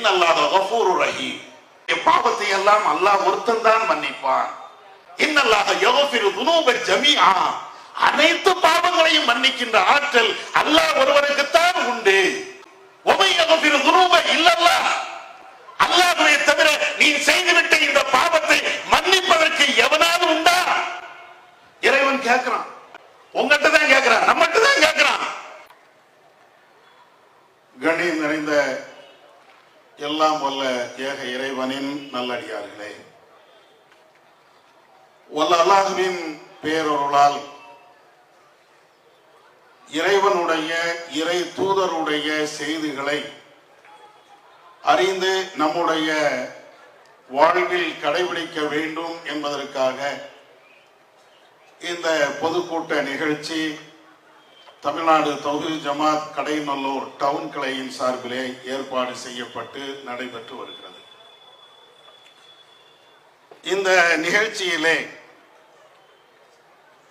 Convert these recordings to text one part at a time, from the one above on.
இன்னல்லாஹ கஃபூருர் ரஹீம். பாவத்தை எல்லாம் அல்லாஹ் ஒருத்தன் தான் மன்னிப்பான். இன்னல்லாஹ யக்ஃபிரு துனூப ஜமீஆ, அனைத்து பாவங்களையும் மன்னிக்கின்ற ஆற்றல் அல்லாஹ் ஒருவருக்கு தான் உண்டு. வமை யக்ஃபிரு துனூப இல்லல்லாஹ், அல்லாஹ்வை தவிர நீ செய்துவிட்ட இந்த பாவத்தை மன்னிப்பதற்கு எவனாவது உண்டா? இறைவன் கேட்கிறான். உங்கள்கிட்ட தான் கேட்கிறான், நம்மகிட்ட தான் கேட்கிறான். கண்ணியம் நிறைந்த எல்லாம் வல்ல ஏக இறைவனின் நல்லடியார்களே, வல்ல அல்லாஹ்வின் பேரருளால் இறைவனுடைய இறை தூதருடைய செய்திகளை அறிந்து நம்முடைய வாழ்வில் கடைபிடிக்க வேண்டும் என்பதற்காக இந்த பொதுக்கூட்ட நிகழ்ச்சி தமிழ்நாடு தௌஹீத் ஜமாத் கடைநல்லூர் டவுன் கிளையின் சார்பிலே ஏற்பாடு செய்யப்பட்டு நடைபெற்று வருகிறது. இந்த நிகழ்ச்சியிலே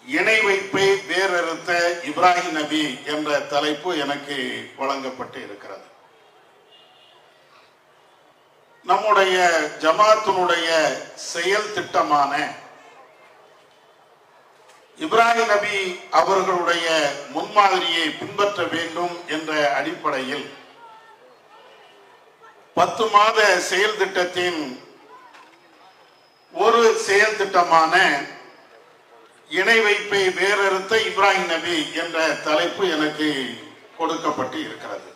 இணை வைப்பை வேறறுத்த இப்ராஹிம் நபி என்ற தலைப்பு எனக்கு வழங்கப்பட்டு இருக்கிறது. நம்முடைய ஜமாத்தினுடைய செயல் திட்டமான இப்ராஹிம் நபி அவர்களுடைய முன்மாதிரியை பின்பற்ற வேண்டும் என்ற அடிப்படையில் 10 மாத செயல் திட்டத்தின் ஒரு செயல் திட்டமான இணை வைப்பை வேறறுத்த இப்ராஹிம் நபி என்ற தலைப்பு எனக்கு கொடுக்கப்பட்டு இருக்கிறது.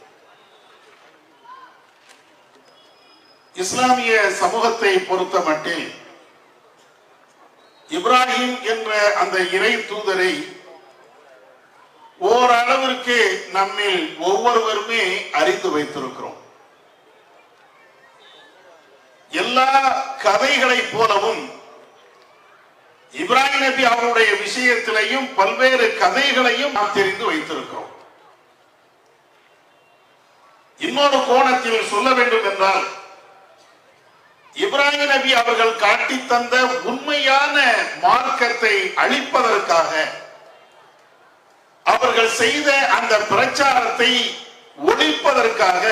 இஸ்லாமிய சமூகத்தை பொறுத்த மட்டில் இப்ராஹிம் என்ற அந்த இறை தூதரை ஓரளவிற்கு நம்மில் ஒவ்வொருவருமே அறிந்து வைத்திருக்கிறோம். எல்லா கதைகளை போலவும் இப்ராஹிம் நபி அவருடைய விஷயத்திலையும் பல்வேறு கதைகளையும் நாம் தெரிந்து வைத்திருக்கிறோம். இன்னொரு கோணத்தில் சொல்ல வேண்டும் என்றால், இப்ராஹிம் நபி அவர்கள் காட்டி தந்த உண்மையான மார்க்கத்தை அழிப்பதற்காக அவர்கள் செய்த அந்த பிரச்சாரத்தை ஒழிப்பதற்காக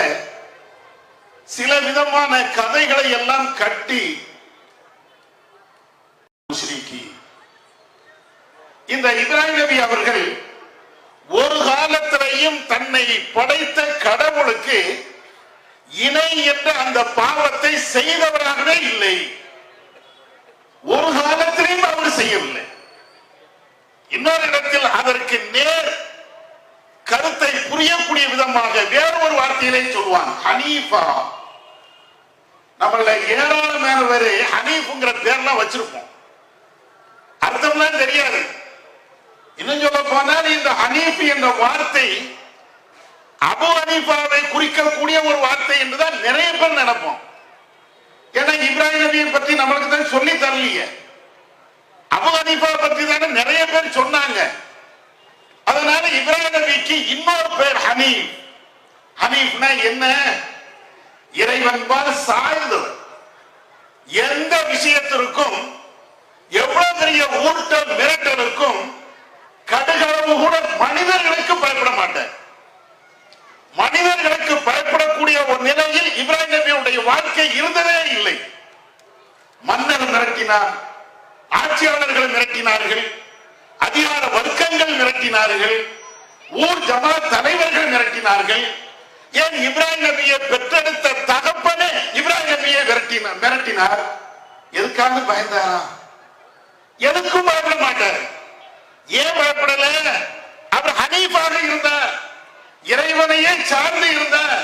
சில விதமான கதைகளை எல்லாம் கட்டி இந்த இப்ராஹிம் நபி அவர்கள் ஒரு காலத்திலேயும் தன்னை படைத்த கடவுளுக்கு இணை என்ற அந்த பாவத்தை செய்தவராகவே இல்லை. ஒரு காலத்திலேயும் அவர் செய்யவில்லை. இன்னொரு இடத்தில் அதற்கு நேர் கருத்தை புரியக்கூடிய விதமாக வேறொரு வார்த்தையிலே சொல்வான், ஹனீஃபா. நம்மள ஏராளமான பேரு ஹனீஃப்ங்கிற பேர்லாம் வச்சிருப்போம், அர்த்தம்லாம் தெரியாது. இன்னும் சொல்ல போனால் இந்த ஹனீஃப் என்ற வார்த்தை அபு ஹனீஃபாவை குறிக்கக்கூடிய ஒரு வார்த்தை என்றுதான் நிறைய பேர் நினைப்போம். ஏன்னா இப்ராஹிம் நபியை பற்றி நம்மளுக்கு தான் சொல்லி தரலையே, அபு ஹனீஃபா பற்றி தானே நிறைய பேர் சொன்னாங்க. அதனால இப்ராஹிம் நபிக்கு இன்னொரு பேர் ஹனீஃப். ஹனீஃப்னா என்ன? இறைவன்பால் சாய்ந்தவர். எந்த விஷயத்திற்கும், எவ்வளவு பெரிய ஊட்டம் மிரட்டலுக்கும் கடுகளவு கூட மனிதர்களுக்கு பயப்பட மாட்டார். மனிதர்களுக்கு பயப்படக்கூடிய ஒரு நிலையில் இப்ராஹிம் நபியுடைய வாழ்க்கை இருந்ததே இல்லை. மன்னர் மிரட்டினார், ஆட்சியாளர்கள் மிரட்டினார்கள், அதிகார வர்க்கங்கள் மிரட்டினார்கள், ஊர் ஜமாத் தலைவர்கள் மிரட்டினார்கள். ஏன் இப்ராஹிம் நபியை பெற்றெடுத்த தகப்பனே இப்ராஹிம் நபியை மிரட்டினார். எதுக்காக பயந்தாரா? எதுக்கும் பயப்பட மாட்டார். ஏன் பயப்படல? அவர் ஹனீஃபாக இருந்தார், இறைவனையே சார்ந்து இருந்தார்.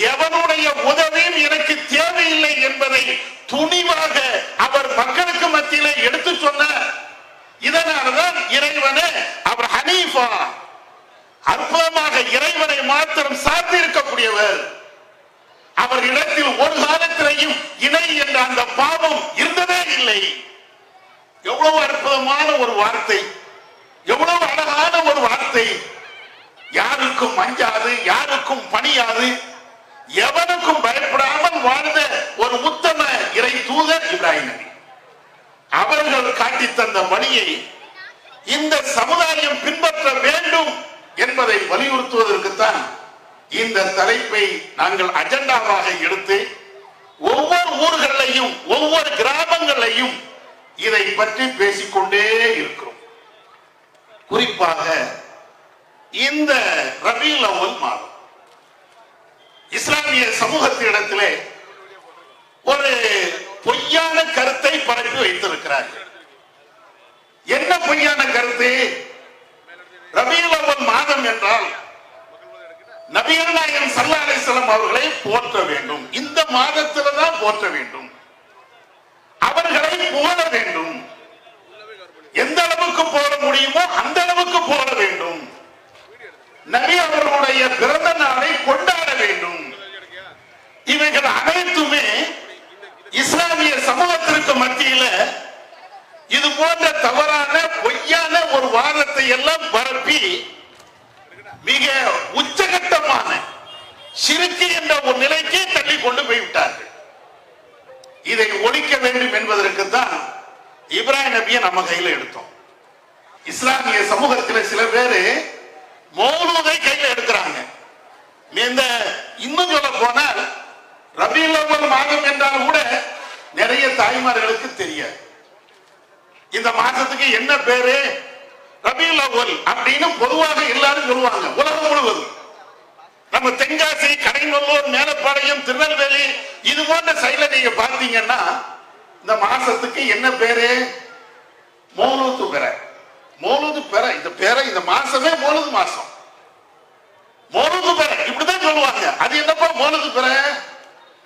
எவனுடைய உதவியும் எனக்கு தேவையில்லை என்பதை துணிவாக அவர் மக்களுக்கு மத்தியிலே எடுத்து சொன்னார். இதனால்தான் இறைவனே அவர் ஹனீஃபா, அற்புதமாக இறைவனை மாத்திரம் சார்ந்து இருக்கக்கூடியவர். அவர் இடத்தில் ஒரு காலத்திலேயும் இணை என்ற அந்த பாவம் இருந்ததே இல்லை. எவ்வளவு அற்புதமான ஒரு வார்த்தை, எவ்வளவு அழகான ஒரு வார்த்தை. யாருக்கும் அஞ்சாது, யாருக்கும் பணியாது, எவனுக்கும் பயப்படாமல் வாழ்ந்த ஒரு உத்தம இறை தூதர் இப்ராஹிம் நபி. அவர்கள் காட்டி தந்த வழியை இந்த சமுதாயம் பின்பற்ற வேண்டும் என்பதை வலியுறுத்துவதற்குத்தான் இந்த தலைப்பை நாங்கள் அஜெண்டாவாக எடுத்து ஒவ்வொரு ஊர்களையும் ஒவ்வொரு கிராமங்களையும் இதை பற்றி பேசிக்கொண்டே இருக்கிறோம். குறிப்பாக இந்த ரபீஉல் அவ்வல் மாதம் இஸ்லாமிய சமூகத்திடத்திலே ஒரு பொய்யான கருத்தை பரப்பி வைத்திருக்கிறார்கள். என்ன பொய்யான கருத்து? ரபீஉல் அவ்வல் மாதம் என்றால் நபிகள் நாயகம் ஸல்லல்லாஹு அலைஹி வஸல்லம் அவர்களை போற்ற வேண்டும், இந்த மாதத்துல தான் போற்ற வேண்டும், அவர்களை புகழ வேண்டும், எந்த அளவுக்கு போட முடியுமோ அந்த அளவுக்கு போட வேண்டும், நபி அவர்களுடைய பிறந்த நாளை கொண்டாட வேண்டும். இவைகள் அனைத்துமே இஸ்லாமிய சமூகத்திற்கு மத்தியில இது போன்ற தவறான பொய்யான ஒரு வாதத்தை எல்லாம் பரப்பி மிக உச்சகட்டமான ஷிர்க் என்ற ஒரு நிலைக்கு தள்ளி கொண்டு போய்விட்டார்கள். இதை ஒழிக்க வேண்டும் என்பதற்குத்தான் இப்ராஹிம் நபியை நம்ம கையில எடுத்தோம். இஸ்லாமிய சமூகத்தில் சில பேரு மௌலூதை கையில எடுக்கிறாங்க. இன்னும் சொல்ல போனால் ரபீஉல் அவ்வல் மாதம் என்றால் கூட நிறைய தாய்மார்களுக்கு தெரியாது. இந்த மாசத்துக்கு என்ன பேரு? ரபீஉல் அவ்வல் அப்படின்னு பொதுவாக எல்லாரும் சொல்லுவாங்க. உலகம் முழுவதும் நம்ம தென்காசி, கடைநல்லூர், மேலப்பாளையம், திருநெல்வேலி இது போன்ற சைடுல நீங்க பார்த்தீங்கன்னா இந்த மாசத்துக்கு என்ன பேரு? மௌலூது பெற. மௌலூது பெற இந்த பேரை இந்த மாசமே மௌலூது மாசம். மௌலூது பெற இப்படிதான் சொல்லுவாங்க. அது என்னப்பா மௌலூது பெற?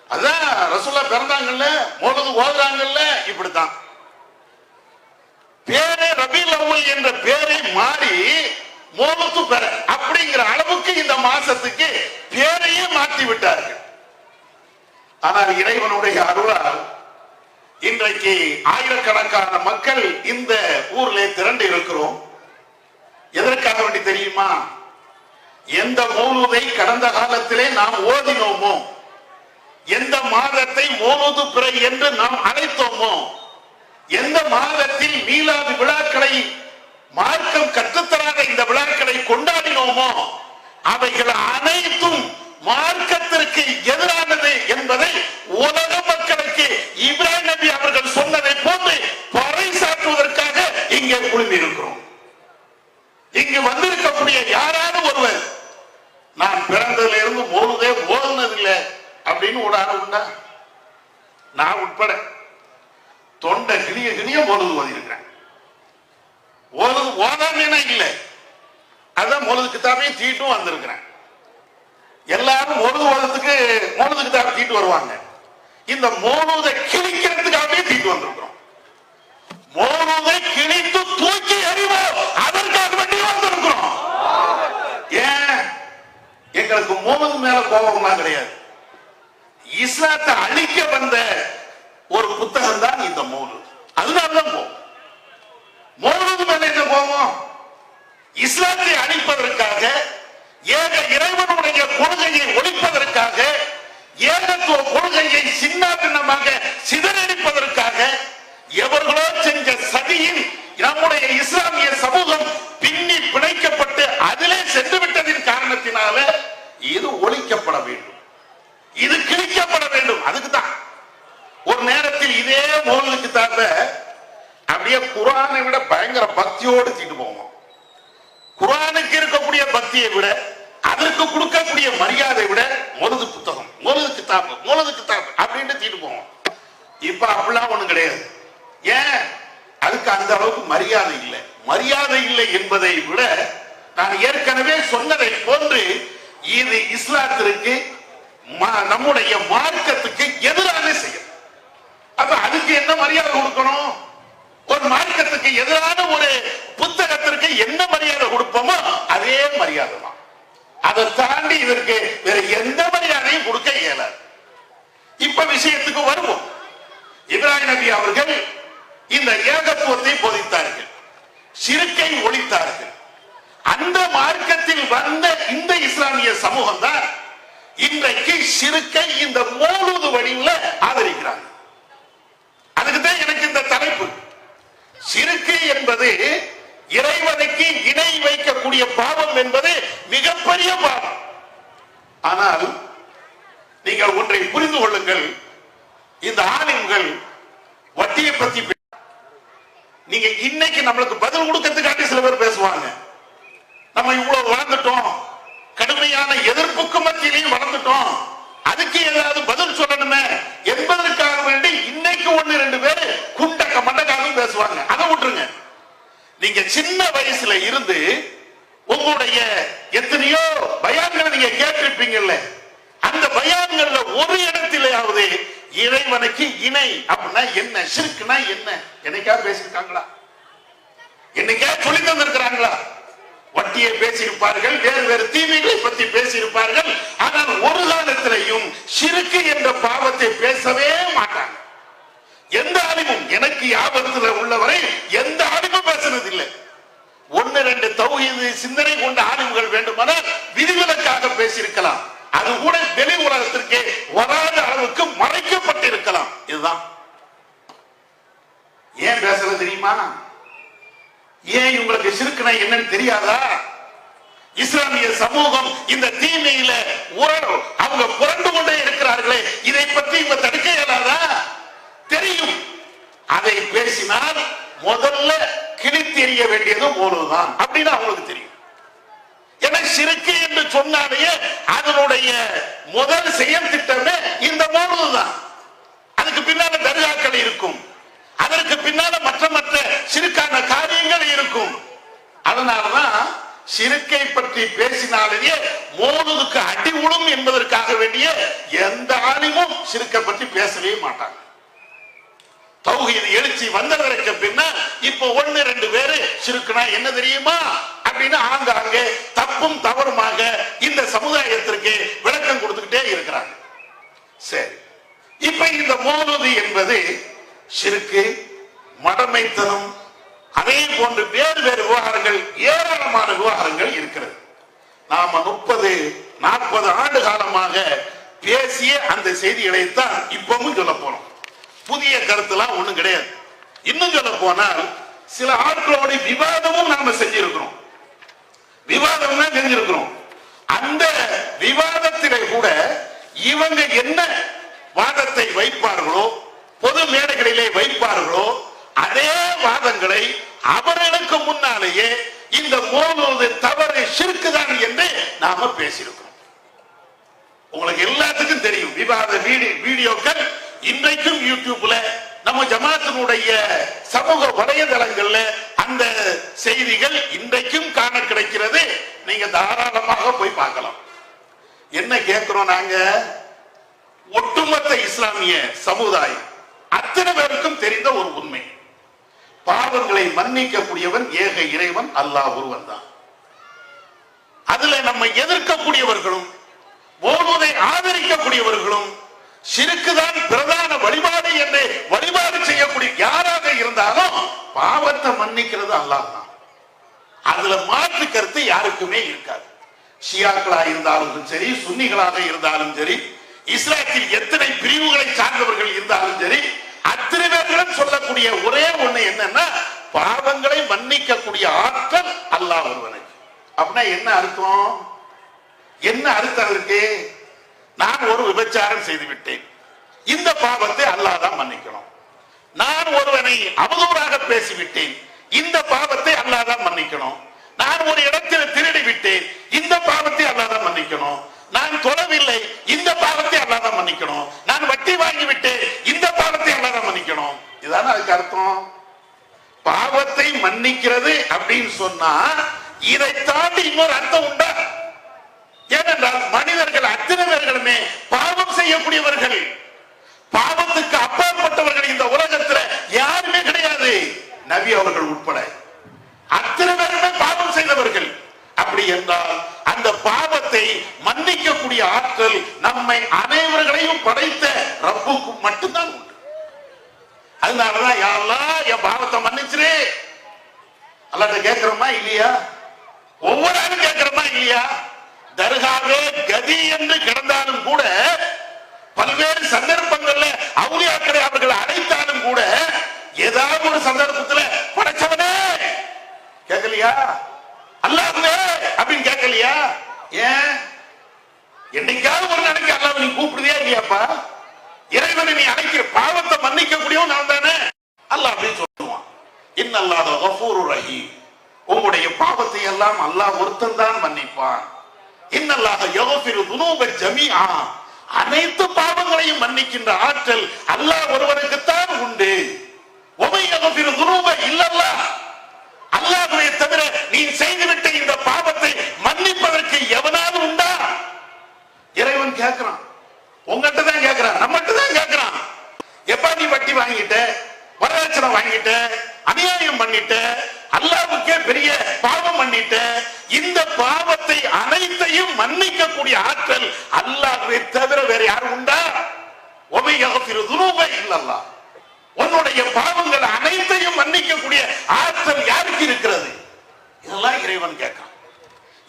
அதான் ரசூலுல்லாஹ் பிறந்தாங்கல்ல, மௌலூது ஓதுறாங்கல்ல, இப்படித்தான் பேரே ரபீஉல் அவ்வல் என்ற பேரை மாறி மௌலூது பெற அப்படிங்கிற அளவுக்கு இந்த மாசத்துக்கு பேரையே மாற்றி விட்டார்கள். ஆனால் இறைவனுடைய அருளால் இன்றைக்கு ஆயிரக்கணக்கான மக்கள் இந்த ஊரிலே திரண்டு இருக்கிறோம். எதற்காக வேண்டி தெரியுமா? எந்த மௌலூதை கடந்த காலத்திலே நாம் ஓதினோமோ, எந்த மாதத்தை மௌலூது பிறை என்று நாம் அழைத்தோமோ, எந்த மாதத்தில் மீலாது விழாக்களை மார்க்கம் கற்றுத்தராத இந்த விழாக்களை கொண்டாடினோமோ அவைகள் அனைத்தும் மார்க்கத்திற்கு எதிரானது என்பதை உலக மக்களுக்கு இப்ராஹிம் நபி அவர்கள் சொன்னதை போன்று பறைசாற்றுவதற்காக இங்கே குழுமி இருக்கிறோம். இங்கு வந்திருக்கக்கூடிய யாராவது ஒருவர் நான் பிறந்ததுல இருந்து மௌலூதே ஓதுனதில்லை அப்படின்னு ஒரு ஆள் உண்டா? நான் உட்பட தொண்டை கிளிய கிளிய மௌலூது ஓதிருக்கிறேன். ஓதாமேனா இல்லை, அதான் மௌலூது கிதாபையும் தீட்டும் வந்திருக்கிறேன். எல்லாரும் மௌலூது ஓதத்துக்கு மௌலூது கிதாபை தீட்டு வருவாங்க. இந்த மௌலூதை கிழிக்கிறதுக்காகவே தீட்டு வந்திருக்கிறோம். மௌலூதை கிழித்து தூக்கி எறிவோம், அதற்காக வேண்டி வந்திருக்கிறோம். ஏன்? எங்களுக்கு மௌலூது மேல கோபம்லாம் கிடையாது. இஸ்லாத்தை அழிக்க வந்த ஒரு புத்தகம் தான் இந்த மௌலூது. அதனாலதான் போவோம். மௌலூது மேல என்ன போவோம்? இஸ்லாத்தை அழிப்பதற்காக, ஏக இறைவனுடைய கொள்கையை ஒழிப்பதற்காக, ஏகத்துவ கொள்கையை சின்ன பின்னமாக சிதறடிப்பதற்காக எவர்களோ செஞ்ச சதியில் நம்முடைய இஸ்லாமிய சமூகம் பின்னி பிணைக்கப்பட்டு அதிலே சென்று விட்டதின் காரணத்தினால இது ஒழிக்கப்பட வேண்டும், இது கிழிக்கப்பட வேண்டும். அதுக்குதான் ஒரு நேரத்தில் இதே மௌலூது கிதாபை அப்படியே குர்ஆனை விட பயங்கர பக்தியோடு தீட்டு போவோம். குர்ஆனுக்கு இருக்கக்கூடிய பக்தியை விட, அதற்கு கொடுக்கக்கூடிய மரியாதை விட மௌலூது புத்தகம், மௌலூது கிதாபு, மௌலூது கிதாபு அப்படின்னு தீட்டு போவோம். இப்ப அப்படிலாம் ஒண்ணு கிடையாது. ஏன்? அதுக்கு அந்த அளவுக்கு மரியாதை இல்லை. மரியாதை இல்லை என்பதை விட நான் ஏற்கனவே சொன்னதை போன்று இது இஸ்லாத்திற்கு நம்முடைய மார்க்கத்துக்கு எதிரான செயல். அப்ப அதுக்கு என்ன மரியாதை கொடுக்கணும்? ஒரு மார்க்கத்துக்கு எதிரான ஒரு புத்தகத்திற்கு என்ன மரியாதை கொடுப்போமோ அதே மரியாதை தான். அதை தாண்டி இதற்கு வேற எந்த மரியாதையும் கொடுக்க இயலாது. இப்ப விஷயத்துக்கு வருவோம். இப்ராஹிம் நபி அவர்கள் இந்த ஏகத்துவத்தை போதித்தார்கள், ஷிர்க்கை ஒழித்தார்கள். அந்த மார்க்கத்தில் வந்த இந்த இஸ்லாமிய சமூகம் தான் இன்றைக்கு ஷிர்க்கை இந்த மௌலூது வடிவில் ஆதரிக்கிறாங்க. அதுக்குதான் எனக்கு இந்த தலைப்பு. ஷிர்க் என்பது இறைவனுக்கு இணை வைக்கக்கூடிய பாவம் என்பது மிகப்பெரிய பாவம். ஆனால் நீங்கள் ஒன்றை புரிந்து கொள்ளுங்கள், இந்த ஆலிம்கள் வட்டியை பத்தி நீங்க இன்னைக்கு நம்மளுக்கு பதில் கொடுக்கறதுக்காண்டி சில பேர் பேசுவாங்க. நம்ம இவ்வளவு வளர்ந்துட்டோம், கடுமையான எதிர்ப்புக்கு மத்தியிலையும் வளர்ந்துட்டோம், அதுக்கு ஏதாவது பதில் சொல்லணுமே என்பதற்காக வேண்டி இன்னைக்கு ஒன்னு ரெண்டு பேர் குண்டக்க மண்டக்காகவும் பேசுவாங்க. அதை விட்டுருங்க. நீங்க சின்ன வயசுல இருந்து உங்களுடைய எத்தனையோ பயான்களை நீங்க கேட்டிருப்பீங்கல்ல, அந்த பயான்கள்ல ஒரு இடத்திலேயாவது இறைவனுக்கு இணை அப்படின்னா என்ன, ஷிர்க்னா என்ன என்னைக்கா பேசியிருக்காங்களா? என்னைக்கா சொல்லி தந்திருக்கிறாங்களா? வட்டியை பேசியிருப்பார்கள், வேறு வேறு தீமைகளை பற்றி பேசியிருப்பார்கள். ஆனால் ஒரு காலத்திலையும் ஷிர்க் என்ற பாவத்தை பேசவே மாட்டாங்க. எந்த ஆலிமும், எனக்கு ஞாபகத்தில் உள்ளவரை எந்த ஆலிமும் பேசினது இல்லை. ஒன்னு ரெண்டு தௌஹீது சிந்தனை கொண்ட ஆலிம்கள் வேண்டுமானால் விதிவிலக்காக பேசியிருக்கலாம். அது கூட வெளி உலகத்திற்கு வராத அளவுக்கு மறைக்கப்பட்டிருக்கலாம். இதுதான் ஏன் பேசல தெரியுமா? ஏன் உங்களுக்கு ஷிர்க்னா என்னன்னு தெரியாதா? இஸ்லாமிய சமூகம் இந்த தீமையில அவங்க புரண்டு கொண்டே இருக்கிறார்களே, இதை பற்றி இவங்க தடுக்க இயலாதா? தெரியும். அதை பேசினால் முதல்ல கிழித்தெறிய வேண்டியது மௌலூதுதான் அப்படின்னு அவங்களுக்கு தெரியும். ஏன்னா ஷிர்க் என்று சொன்னாலே அதனுடைய முதல் செயல் திட்டமே இந்த மௌலூதுதான். அதுக்கு பின்னால தர்காக்கள் இருக்கும், அதற்கு பின்னால மற்ற மற்ற ஷிர்கான காரியங்கள் இருக்கும். அதனாலதான் ஷிர்கை பற்றி பேசினாலேயே மௌலூதுக்கு அடி உளும் என்பதற்காக வேண்டிய எந்த ஆலிமும் ஷிர்கை பற்றி பேசவே மாட்டாங்க. தௌஹீத் எழுச்சி வந்ததற்கு பின்ன இப்ப ஒன்னு ரெண்டு பேரு ஷிர்க்னா என்ன தெரியுமா அப்படின்னு ஆங்காங்கே தப்பும் தவறுமாக இந்த சமுதாயத்திற்கு விளக்கம் கொடுத்துக்கிட்டே இருக்கிறாங்க. சரி, இப்ப இந்த மௌலூது என்பது ஷிர்க், மடமைத்தனம், அதே போன்று வேறு வேறு விவகாரங்கள், ஏராளமான விவகாரங்கள் இருக்கிறது. நாம 30-40 ஆண்டு காலமாக பேசிய அந்த செய்திகளைத்தான் இப்பவும் சொல்ல போறோம். புதிய கருத்துலாம் ஒண்ணும் கிடையாது. இன்னும் சொல்ல போனால் சில ஆட்களோட விவாதமும் நாம செஞ்சிருக்கிறோம். விவாதம் தான் செஞ்சிருக்கிறோம். அந்த விவாதத்திலே கூட இவங்க என்ன வாதத்தை வைப்பார்களோ, பொது மேடைகளிலே வைப்பார்களோ, அதே வாதங்களை அவர்களுக்கு முன்னாலேயே இந்த மௌலூது தவறு ஷிர்க் தான் என்று நாம பேசியிருக்கிறோம். உங்களுக்கு எல்லாத்துக்கும் தெரியும். விவாத வீடியோக்கள் இன்றைக்கும் யூடியூப்ல நம்ம ஜமாத்தினுடைய சமூக வலைதளங்கள்ல அந்த செய்திகள் இன்றைக்கும் காண கிடைக்கிறது. நீங்க தாராளமாக போய் பார்க்கலாம். என்ன கேட்கிறோம் நாங்க? ஒட்டுமொத்த இஸ்லாமிய சமுதாயம் அத்தனை பேருக்கும் தெரிந்த ஒரு உண்மை, பாவங்களை மன்னிக்கக்கூடியவன் ஏக இறைவன் அல்லாஹ் ஒருவன் தான். அதுல நம்ம எதிர்க்கக்கூடியவர்களும் மௌலூதை ஆதரிக்கக்கூடியவர்களும் ஷிர்க் தான் பிரதான வழிபாடு என்று வழிபாடு செய்யக்கூடிய யாராக இருந்தாலும் பாவத்தை மன்னிக்கிறது அல்லாஹ் தான். அதுல மாற்று கருத்து யாருக்குமே இருக்காது. ஷியாக்களா இருந்தாலும் சரி, சுன்னிகளாக இருந்தாலும் சரி, இஸ்லாத்தில் எத்தனை பிரிவுகளை சார்ந்தவர்கள் இருந்தாலும் சரி, அத்தனை பேர்களும் சொல்லக்கூடிய ஒரே ஒண்ணு என்னன்னா, பாவங்களை மன்னிக்கக்கூடிய ஆற்றல் அல்லாஹ் ஒருவனுக்கு. அப்படின்னா என்ன அர்த்தம்? என்ன அர்த்தம் இருக்கு? நான் ஒரு விபச்சாரம் செய்து விட்டேன், இந்த பாவத்தை அல்லாஹ் தான் மன்னிக்கணும். நான் ஒருவனை அவதூறாக பேசிவிட்டேன், இந்த பாவத்தை அல்லாஹ் தான் மன்னிக்கணும். நான் ஒரு இடத்தில் திருடி விட்டேன், இந்த பாவத்தை அல்லாஹ் தான் மன்னிக்கணும். நான் தொழவில்லை, இந்த பாவத்தை அல்லாஹ் தான் மன்னிக்கணும். நான் வட்டி வாங்கி விட்டேன், இந்த பாவத்தை அல்லாஹ் தான் மன்னிக்கணும். இதுதானே அதுக்கு அர்த்தம். பாவத்தை மன்னிக்கிறது அப்படின்னு சொன்னா இதை தாண்டி இன்னொரு அர்த்தம் உண்டா? ஏனென்றால் மனிதர்கள் அத்தனை பேர்களுமே பாவம் செய்யக்கூடியவர்கள், பாவத்துக்கு அப்பாற்பட்டவர்கள் இந்த உலகத்தில் யாருமே கிடையாது, நபி அவர்கள் உட்பட அத்தனை பேருமே பாவம் செய்தவர்கள். அப்படி என்றால் அந்த பாவத்தை மன்னிக்கக்கூடிய ஆற்றல் நம்மை அனைவர்களையும் படைத்த ரப்புக்கு மட்டும்தான் உண்டு. அதனாலதான் யா அல்லாஹ் என் பாவத்தை மன்னிச்சிரு அல்லாஹ்ட்ட கேட்கிறோமா இல்லையா? ஒவ்வொரு ஆளும் கேட்கிறோமா இல்லையா? தர்காவே கதி என்று கிடந்தாலும் கூட, பல்வேறு சந்தர்ப்பங்கள்ல அவுலியாக்களை அவர்கள் அழைத்தாலும் கூட, ஏதாவது ஒரு சந்தர்ப்பத்தில் படைச்சவனே கேட்கலையா? அல்லாஹ்வே அப்படின்னு கேட்கலையா? ஏன்? என்னைக்காவது ஒரு நாளைக்கு அல்லாஹ் நீ கூப்பிடுதே இல்லையாப்பா? இறைவனை நீ அழைக்கிற, பாவத்தை மன்னிக்க கூடியவன் நான் தானே. அல்லாஹ் அப்படின்னு சொல்லுவான், இன்னல்லாஹ கஃபூருர் ரஹீம், உங்களுடைய பாவத்தை எல்லாம் அல்லாஹ் ஒருத்தன் தான் மன்னிப்பான். இன்னல்லாஹ யக்ஃபிரு துனூப ஜமீஆ, அனைத்து பாவங்களையும் மன்னிக்கின்ற ஆற்றல் அல்லாஹ் ஒருவனுக்குத்தான் உண்டு. வமை யக்ஃபிரு துனூப இல்லல்லாஹ், அல்லாஹ்வை தவிர நீ செய்துவிட்ட இந்த பாவத்தை மன்னிப்பதற்கு எவனாவது உண்டா? இறைவன் கேட்கிறான், உங்ககிட்ட தான் கேட்கிறான், நம்மகிட்ட தான் கேட்கிறான். எப்ப நீ வட்டி வாங்கிட்ட, வரதட்சணை வாங்கிட்ட, அநியாயம் பண்ணிட்ட, அல்லாஹ்வுக்கே பெரிய பாவம் பண்ணிட்ட, இந்த பாவத்தை அனைத்தையும் மன்னிக்க கூடிய ஆற்றல் அல்லாஹ்வை தவிர வேற யாரும் உண்டா? வமை யக்ஃபிரு துனூப இல்லல்லாஹ், உன்னுடைய பாவங்கள் அனைத்தையும் மன்னிக்க கூடிய ஆற்றல் யாருக்கு இருக்கிறது? இதெல்லாம் இறைவன் கேட்கிறான்.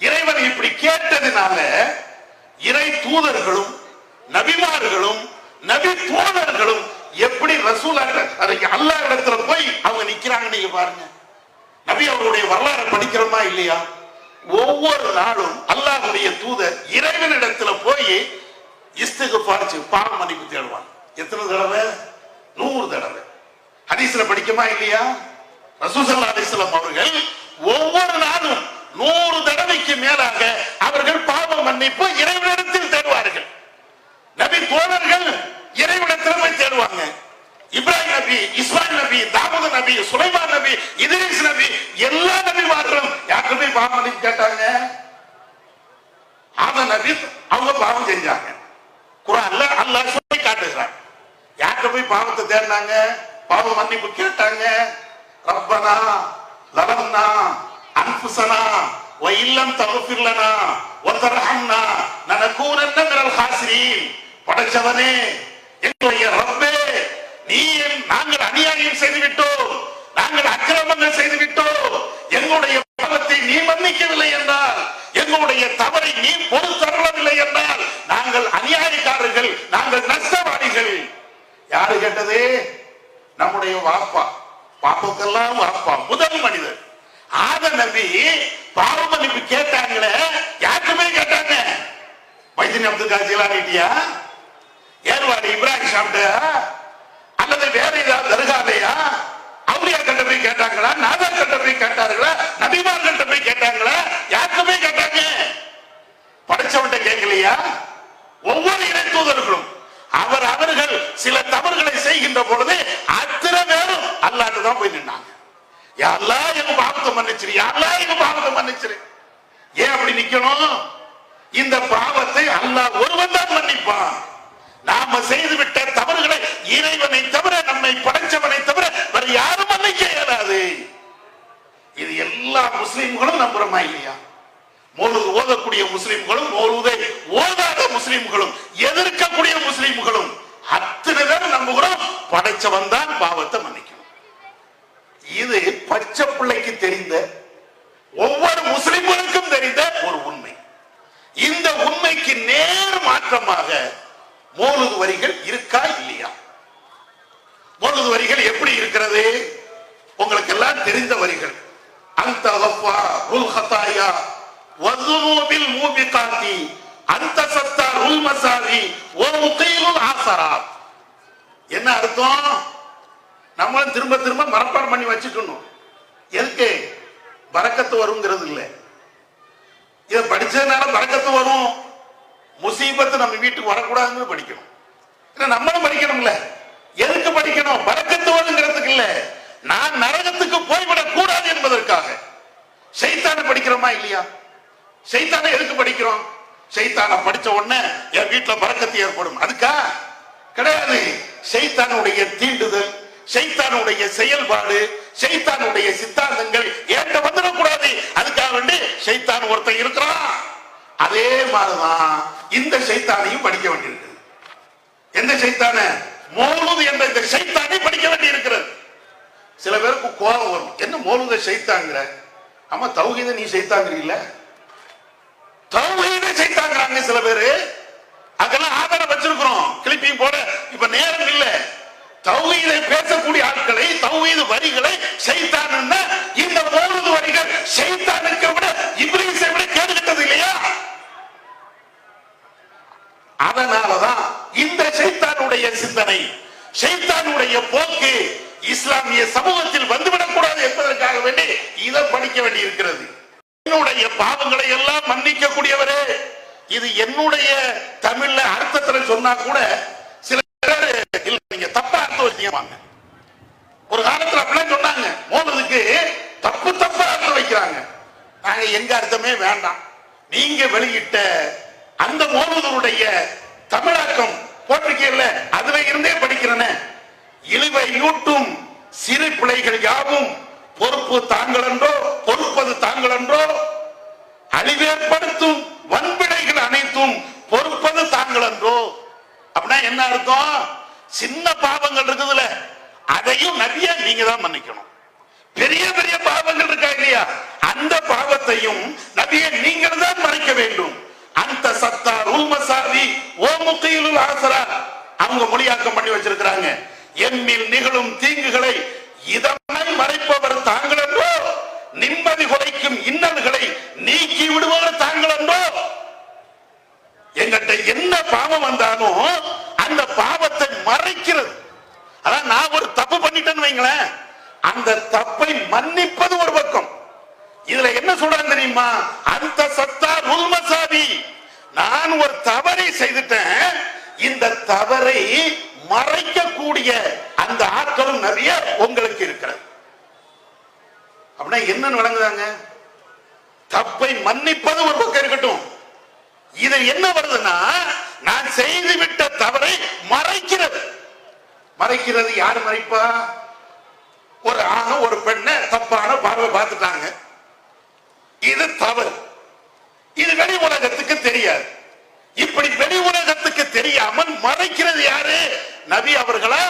இறைவன் இப்படி கேட்டதுனால இறை தூதர்களும் நபிமார்களும் நபி தோழர்களும் எப்படி அல்லாஹ் இடத்துல போய் அவங்க நிக்கிறாங்க நீங்க பாருங்க. நபி அவருடைய வரலாறு படிக்கிறோமா இல்லையா? ஒவ்வொரு நாளும் அல்லாஹ்வுடைய தூதர் இறைவனிடத்துல போய் இஸ்திக்ஃபார் பாவ மன்னிப்பு தேடுவாங்க. எத்தனை தடவை? 100 தடவை. ஹதீஸ்ல படிக்குமா இல்லையா? ரசூல் ஸல்லல்லாஹு அலைஹி வஸல்லம் அவர்கள் ஒவ்வொரு நாளும் 100 தடவைக்கு மேலாக அவர்கள் பாவ மன்னிப்பு இறைவனிடத்தில் தேடுவார்கள். நபி தோழர்கள் இறைவனிடத்தில் போய் தேடுவாங்க. இப்ராஹிம் நபி, இஸ்மாயில் நபி, தாவூத் நபி, சுலைமான் நபி, இத்ரீஸ் நபி, எல்லா நபிமார்களும் யாருக்கு போய் பாவ மன்னிப்பு கேட்டாங்க? ஆதம் நபி அவங்க பாவம் செஞ்சாங்க. குர்ஆன்ல அல்லாஹ் சொல்லி காட்டுகிறார். யாருக்கு போய் பாவத்தை தேடினாங்க, பாவ மன்னிப்பு கேட்டாங்க? ரப்பனா லலம்னா அன்ஃபுஸனா வ இல்லம் தக்ஃபிர் லனா வ தர்ஹம்னா லனகூனன்ன மினல் காசிரீன். படைச்சவனே, எங்களுடைய ரப்பே, நீ நாங்கள் அநியாயம் செய்து விட்டோம், நாங்கள் அக்கிரமங்கள் செய்து விட்டோம், எங்களுடைய பாவத்தை நீ மன்னிக்கவில்லை என்றால், எங்களுடைய தவறை நீ பொறுத்தருளவில்லை என்றால் நாங்கள் அநியாயக்காரர்கள், நாங்கள் நஷ்டவாதிகள். யாரு கேட்டது? நம்முடைய வாப்பா, பாப்புக்கெல்லாம் வாப்பா, முதல் மனிதர் ஆதம் நபி பாவ மன்னிப்பு கேட்டாங்களே, யாருக்குமே கேட்டாங்க? மைதீன் அப்துல் காதர் ஜிலானிட்டியா, ஏர்வாடி இப்ராஹிம் ஷாப்டையா, அல்லது வேற ஏதாவது தர்காலையா, அவுலியா கிட்ட போய் கேட்டாங்களா, நாதா கிட்ட போய் கேட்டார்களா, நபிமார் கிட்ட போய் கேட்டாங்களா? யாருக்குமே கேட்டாங்க? படைச்சவன்கிட்ட கேட்கலையா? ஒவ்வொரு இறை தூதர்களும் அவர்கள் சில தவறுகளை செய்கின்ற பொழுது அத்தனை பேரும் அல்லாஹ்ட்ட தான் போய் நின்னாங்க. யா அல்லாஹ் எங்க பாவத்தை மன்னிச்சிரு, யா அல்லாஹ் எங்க பாவத்தை மன்னிச்சிரு. ஏன் அப்படி நிக்கணும்? இந்த பாவத்தை அல்லாஹ் ஒருவன் தான் மன்னிப்பான். நாம செய்துவிட்ட தவறுகளை இறைவனை தவிர, நம்மை படைச்சவனை தவிர வேற யாரும் மன்னிக்க இயலாது. இது எல்லா முஸ்லிம்களும் நம்புறமா இல்லையா? மௌலூத் ஓதக்கூடிய முஸ்லிம்களும், மௌலூதை ஓதாத முஸ்லிம்களும், எதிர்க்கக்கூடிய முஸ்லிம்களும் அத்தனை பேர் நம்புகிறோம், படைச்சவன் தான் பாவத்தை மன்னிக்கணும். இது பச்சை பிள்ளைக்கு தெரிந்த, ஒவ்வொரு முஸ்லிம்களுக்கும் தெரிந்த ஒரு உண்மை. இந்த உண்மைக்கு நேர் மாற்றமாக மௌலூத் வரிகள் இருக்கா இல்லையா? மௌலூத் வரிகள் எப்படி இருக்கிறது? உங்களுக்கு எல்லாம் தெரிந்த வரிகள். அந்த கஃபாருல் ஹதாயா வதுனூபில் மூபிகாத்தி அந்த சத்தாருல் மசாவி வ முகீலுல் ஆஸராத். என்ன அர்த்தம்? நம்ம திரும்ப திரும்ப மனப்பாடம் பண்ணி வச்சுக்கணும். எதுக்கு? பரக்கத்து வருங்கிறது இல்லை. இதை படிச்சதுனால பரக்கத்து வரும், முசீபத்து நம்ம வீட்டுக்கு வரக்கூடாதுன்னு படிக்கணும். நம்மளும் படிக்கணும்ல. எதுக்கு படிக்கணும்? பரக்கத்து வருங்கிறதுக்கு இல்ல, நான் நரகத்துக்கு போய்விடக் கூடாது என்பதற்காக. ஷைத்தானை படிக்கிறோமா இல்லையா? ஷைத்தானை எதுக்கு படிக்கிறோம்? ஷைத்தானை படிச்ச உடனே என் வீட்டுல பரக்கத்து ஏற்படும் அதுக்கா? கிடையாது. ஷைத்தானுடைய தீண்டுதல், ஷைத்தானுடைய செயல்பாடு, ஷைத்தானுடைய சித்தாந்தங்கள் ஏற்ற வந்துடக்கூடாது, அதுக்காக வேண்டி ஷைத்தான் ஒருத்தன் இருக்கிறான். அதே மாதிரிதான் இந்த ஷைத்தானையும் படிக்க வேண்டியிருக்கு. எந்த ஷைத்தான? மௌலூத் என்ற இந்த ஷைத்தானை படிக்க வேண்டி இருக்கிறது. சில பேருக்கு கோபம் வரும், என்ன மௌலூத ஷைத்தாங்கிற? ஆமா, தௌஹீத நீ ஷைத்தாங்கிறீல்ல, தௌஹீத ஷைத்தாங்கிறாங்க சில பேரு. அதெல்லாம் ஆதாரம் வச்சிருக்கிறோம், கிளிப்பிங் போட இப்ப நேரம் இல்ல. தௌஹீதை பேசக்கூடிய ஆட்களை, தௌஹீது வரிகளை ஷைத்தான், இந்த மௌலூத் வரிகள் ஷைத்தானுக்கு விட இப்லீஸை விட கேடுகிட்டது இல்லையா? அதனாலதான் இந்த ஷைத்தானுடைய சிந்தனை, ஷைத்தானுடைய போக்கு இஸ்லாமிய சமூகத்தில் வந்துவிடக் கூடாது என்பதற்காக வேண்டி இதை படிக்க வேண்டி இருக்கிறது. என்னுடைய பாவங்களை எல்லாம் மன்னிக்க கூடியவரே, இது என்னுடைய தமிழ்ல அர்த்தத்துல சொன்னா கூட சில பேர் இல்ல நீங்க தப்பா அர்த்தம் வச்சீங்க. ஒரு காலத்துல அப்படிலாம் சொன்னாங்க, மோலதுக்கு தப்பு தப்பா அர்த்தம் வைக்கிறாங்க. நாங்க எங்க அர்த்தமே வேண்டாம், நீங்க வெளியிட்ட அந்த மோலதுடைய தமிழாக்கம் போட்டிருக்கீங்கல்ல, அதுல இருந்தே படிக்கிறேன்னு. இழிவை யூட்டும் சிறு பிள்ளைகள் யாவும் பொறுப்பு தாங்கள் என்றோ, பொறுப்பது தாங்கள் என்றோ, அழிவேற்படுத்தும் வன்பிழைகள் அனைத்தும் பொறுப்பது தாங்கள் என்றோ. அப்படின்னா என்ன அர்த்தம்? சின்ன பாவங்கள் இருக்குதுல, அதையும் நபிய நீங்க தான் மன்னிக்கணும். பெரிய பெரிய பாவங்கள் இருக்கா இல்லையா, அந்த பாவத்தையும் நபிய நீங்கள் தான் மன்னிக்க வேண்டும். அந்த சத்தார் உல்மசாவி ஓ முகையிலுல் ஆசரா, அவங்க மொழியாக்கம் பண்ணி வச்சிருக்கிறாங்க. எம்மில் நிகழும் தீங்குகளை இதமாய் மறைப்பவர் தாங்கள் என்றோ, நிம்மதி குலைக்கும் இன்னல்களை நீக்கி விடுவார் தாங்கள் என்றோ. எங்கிட்ட என்ன பாவம் வந்தாலும் அந்த பாவத்தை மறைக்கிறது. அதான் நான் ஒரு தப்பு பண்ணிட்டேன்னு வைங்களேன், அந்த தப்பை மன்னிப்பது ஒரு பக்கம். இதுல என்ன சொல்றாங்க தெரியுமா? அந்த சத்தார் உல்மசாவி, நான் ஒரு தவறை செய்துட்டேன், இந்த தவறை மறைக்கக்கூடிய அந்த ஆட்களும் நிறைய உங்களுக்கு இருக்கிறது. அப்படின்னா என்ன வழங்குதாங்க? தப்பை மன்னிப்பது ஒரு பக்கம் இருக்கட்டும், இது என்ன வருதுன்னா நான் செய்துவிட்ட தவறை மறைக்கிறது. மறைக்கிறது யாரு மறைப்பா? ஒரு ஆண ஒரு பெண்ணை தப்பான பார்வை பார்த்துட்டாங்க, இது தவறு, இது வெளி உலகத்துக்கு தெரியாது. இப்படி வெளி உலகத்துக்கு தெரியாமல் மறைக்கிறது யாரு? நபி அவர்களா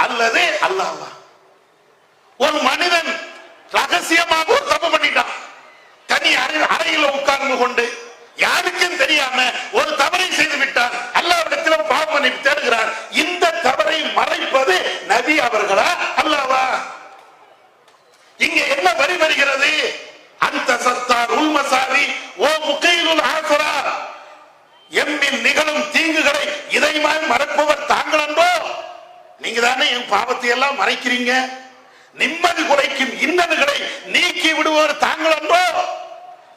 அல்லது அல்லாஹ்வா? ஒரு மனிதன் ரகசியமாக ஒரு தப்பு பண்ணிட்டான், தனி அறையில் உட்கார்ந்து கொண்டு யாருக்கும் தெரியாம ஒரு தவறை செய்து விட்டார், அல்லாஹ்விடத்தில் பாவ மன்னிப்பு தேடுகிறார். இந்த தவறை மறைப்பது நபி அவர்களா அல்லாஹ்வா? இங்க என்ன வரி வருகிறது? அந்த சத்தார் உல்மசாவி ஓ முகையிலுல் ஆசரா, எம்மில் நிகழும் தீங்குகளை இதைமாய் மறைப்பவர் தாங்கள் என்றோ. நீங்க தானே என் பாவத்தை எல்லாம் மறைக்கிறீங்க, நிம்மதி குலைக்கும் இன்னல்களை நீக்கி விடுவர் தாங்கள் என்றோ.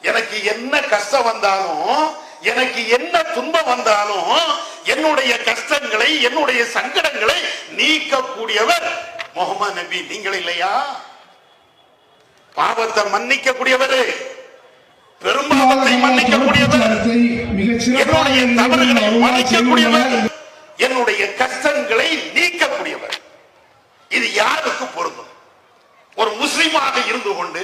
எனக்கு என்ன கஷ்டம் வந்தாலும், எனக்கு என்ன துன்பம் வந்தாலும், என்னுடைய கஷ்டங்களை என்னுடைய சங்கடங்களை நீக்கக்கூடியவர் முஹம்மது நபி நீங்கள் இல்லையா? பாவத்தை மன்னிக்க கூடியவர், பெரும்பாவத்தை மன்னிக்க கூடியவர், என்னுடைய தவறுகளை மன்னிக்கக்கூடியவர், என்னுடைய கஷ்டங்களை நீக்கக்கூடியவர். இது யாருக்கு பொருந்தும்? ஒரு முஸ்லிமாக இருந்து கொண்டு